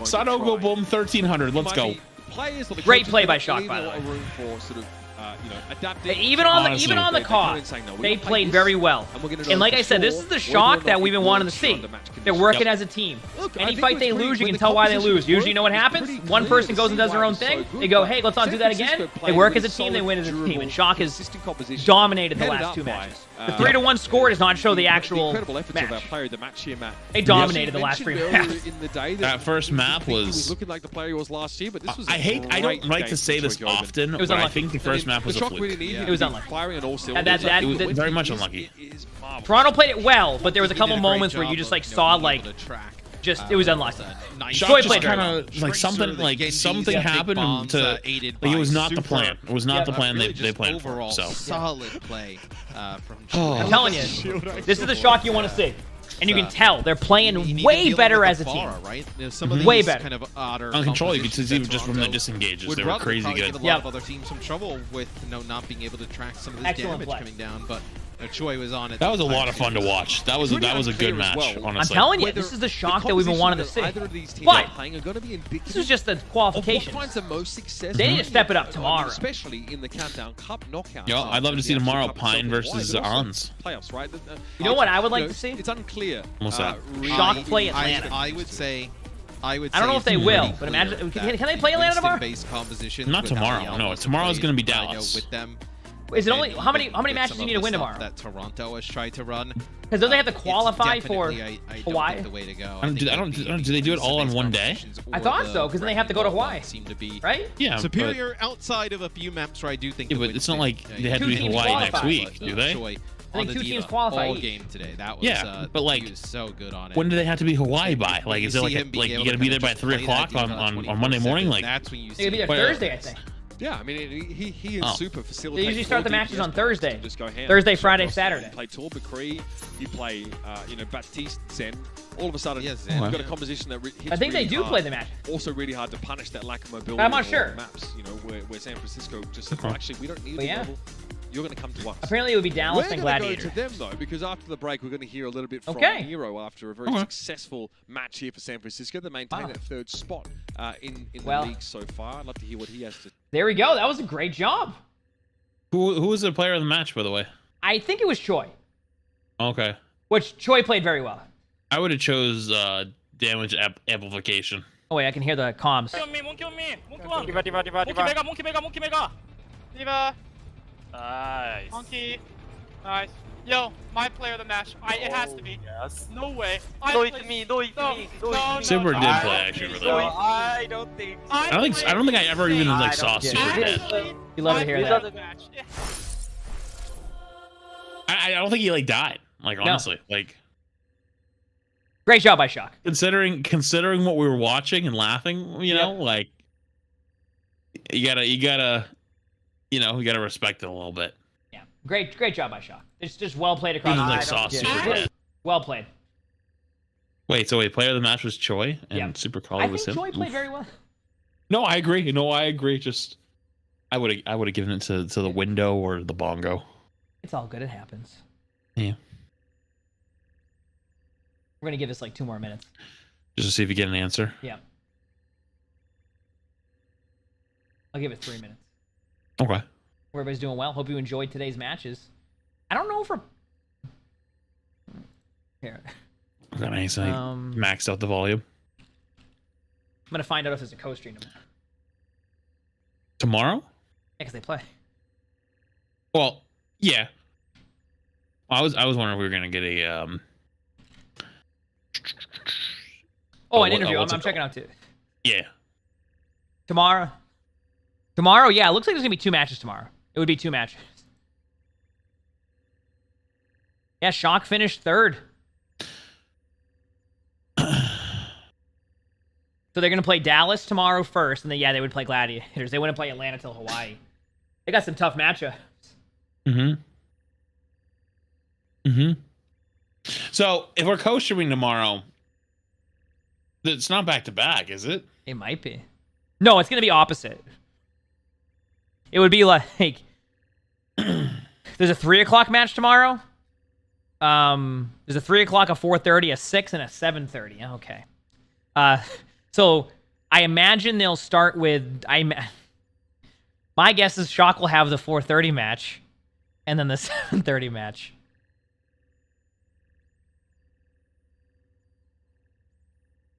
Sato go boom 1,300. Let's go. Great play by Shock, by the way. Even on the cost, they played very well. And like I said, this is the Shock that we've been wanting to see. They're working as a team. Any fight they lose, you can tell why they lose. Usually, you know what happens? One person goes and does their own thing. They go, hey, let's not do that again. They work as a team, they win as a team. And Shock has dominated the last 2 matches. The 3-1 score does not show the actual match. They dominated the last 3 matches. That first map was looking like the player he was last year, but this was I don't like to say this often, but I think the first map was a fluke. It was unlucky. It was very much unlucky. Toronto played it well, but there was a couple moments where you just like saw like it was unlucky. Shock just kind of like something happened to like it was not the plan. It was not the plan they planned for. So solid play from. I'm telling you, this is the Shock you want to see. And you can tell they're playing way better as a team. Right? Way better. Kind of odder on control, you could see just from the disengages. They were crazy good. A lot of other teams some trouble with not being able to track some of this damage coming down, but Choi was on it. That was a lot of fun to watch. That was a good match. Honestly, I'm telling you, this is the Shock that we've been wanting to see. But this is just the qualification. They need to step it up tomorrow. Especially in the Countdown Cup knockout. Yeah, I'd love to see tomorrow Pine versus Ons. Playoffs, right? You know what I would like to see? It's unclear. What's that? Shock play Atlanta. I would say. I don't know if they will, but imagine can they play Atlanta tomorrow? Not tomorrow. No, tomorrow's going to be Dallas. With them. Is it only how many matches do you need to win tomorrow? That Toronto has tried to run. Because don't they have to qualify for Hawaii? The way to go. Do they do it all in one day? I thought so, because then they have to go to Hawaii. Seem to be right? Yeah. Superior outside of a few maps where I do think. Yeah, but it's not like they have to be Hawaii next week, do they? I think 2 teams qualify. All game today. That was but like, he was so good on it. When do they have to be Hawaii by? Like, is it like you got to be there by 3 o'clock on Monday morning? Like, that's when you. They could be there Thursday, I think. Yeah, I mean, he is super facilitated. They usually start the matches on Thursday. Just go ham. Thursday, Friday, Saturday. You play Tor Bakri, you play, Baptiste, Zen. All of a sudden, you've got a composition that hits I think really they do hard. play the match. Also really hard to punish that lack of mobility. I'm not sure. Maps, where San Francisco just said, well, actually, we don't need the level. You're going to come to us. Apparently, it would be Dallas and Gladiator. We're going to go to them, though, because after the break, we're going to hear a little bit from Nero after a very successful match here for San Francisco. They maintain that 3rd spot in the league so far. I'd love to hear what he has to... There we go. That was a great job. Who was the player of the match, by the way? I think it was Choi. Okay. Which Choi played very well. I would have chose damage amplification. Oh, wait, I can hear the comms. Nice. Monkey. Nice. Yo, my player of the match. It has to be. Yes. No way. No, it's me. No. Super did play actually really well. I don't think. I don't think I ever even like saw Super did. You love to hear that. I don't think he like died. Like honestly, like. Great job by Shock. Considering what we were watching and laughing, you know, like you gotta respect it a little bit. Yeah, great job by Shock. It's just well played across. Like saw Super dead. Well played. Wait, so player of the match was Choi and Super Collie was him. I think Choi played very well. No, I agree. Just I would have given it to the window or the bongo. It's all good. It happens. Yeah. We're gonna give this like 2 more minutes. Just to see if you get an answer. Yeah. I'll give it 3 minutes. Okay. Everybody's doing well. Hope you enjoyed today's matches. I don't know if we're... Here. Got anything maxed out the volume? I'm going to find out if there's a co-stream tomorrow. Tomorrow? Yeah, because they play. Well, yeah. I was wondering if we were going to get a... an interview. I'm checking out too. Yeah. Tomorrow, yeah, it looks like there's going to be 2 matches tomorrow. It would be 2 matches. Yeah, Shock finished 3rd. So they're gonna play Dallas tomorrow first, and then they would play Gladiators. They wouldn't play Atlanta till Hawaii. They got some tough matchups. So if we're co-streaming tomorrow, it's not back to back, is it? It might be. No, it's gonna be opposite. It would be like there's a 3 o'clock match tomorrow. There's a 3 o'clock, a 4:30, a 6, and a 7:30. Okay. So I imagine they'll start with my guess is Shock will have the 4:30 match, and then the 7:30 match.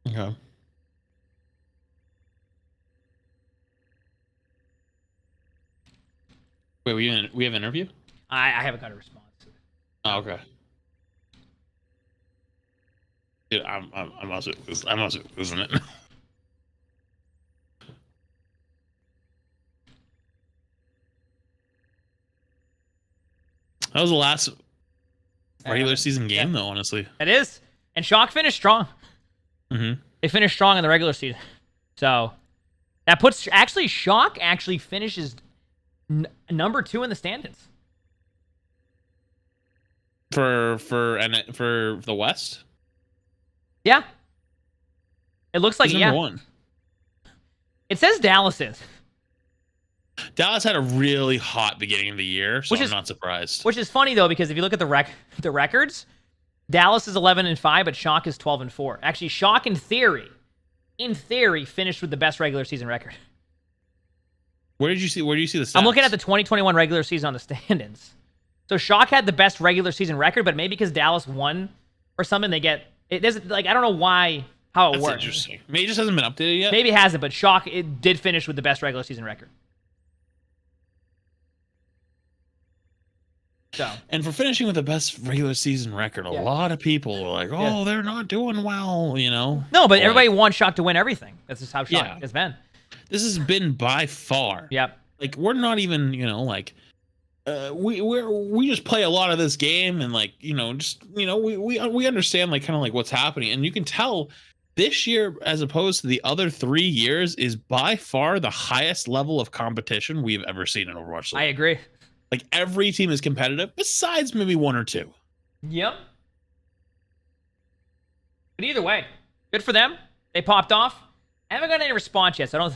Okay. Wait, we have an interview? I haven't got a response. Oh, okay. Dude, I'm also losing it. That was the last regular season game, though. Honestly, It is, and Shock finished strong. They finished strong in the regular season, so that puts Shock actually finishes number 2 in the standings for the West. Yeah, it looks like Who's yeah. number 1? It says Dallas is, Dallas had a really hot beginning of the year, so I'm not surprised. which is funny though because if you look at the records, Dallas is 11-5, but Shock is 12-4. Actually, Shock in theory, finished with the best regular season record. Where do you see the stats? I'm looking at the 2021 regular season on the standings. So Shock had the best regular season record, but maybe because Dallas won or something, they get it. Doesn't like I don't know how it That's works. interesting. Maybe it just hasn't been updated yet. Maybe it hasn't, but Shock it did finish with the best regular season record. So And for finishing with the best regular season record, a lot of people were like, "Oh, they're not doing well," you know. No, but everybody wants Shock to win everything. That's just how Shock has been. This has been by far. Yep. Like we're not even, like we just play a lot of this game and like, we understand like kind of like what's happening, and you can tell this year as opposed to the other 3 years is by far the highest level of competition we've ever seen in Overwatch League. I agree. Like every team is competitive besides maybe 1 or 2. Yep. But either way, good for them. They popped off. I haven't got any response yet, so I don't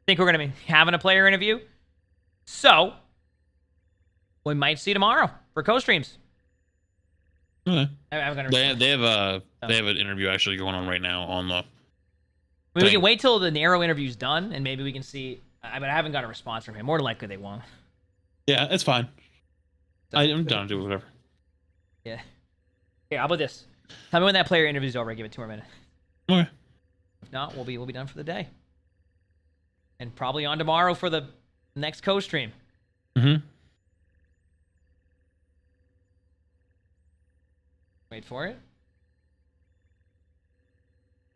think we're going to be having a player interview. So, we might see tomorrow for co-streams. Okay. I haven't got a response. They have an interview actually going on right now on the. I mean, we can wait till the narrow interview's done, and maybe we can see. But I haven't got a response from him. More than likely, they won't. Yeah, it's fine. I'm down to do whatever. Yeah. Here, how about this? Tell me when that player interview's over. I give it 2 more minutes. Okay. If not, we'll be done for the day. And probably on tomorrow for the next co-stream. Wait for it.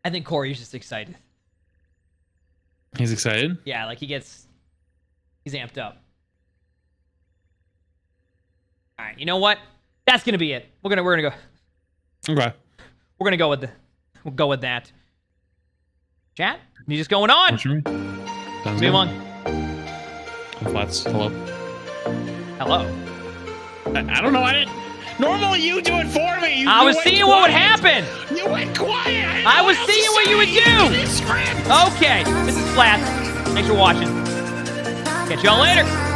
I think Corey's just excited. He's excited? Yeah, like he's amped up. All right, you know what? That's gonna be it. We're gonna go. Okay. We're gonna we'll go with that. Chat, you just going on? Sounds good. Emongg. Flats. Hello. Hello. I don't know. Normally you do it for me. I was seeing what would happen. You went quiet. I was seeing what you would do. Okay, this is Flats. Thanks for watching. Catch y'all later.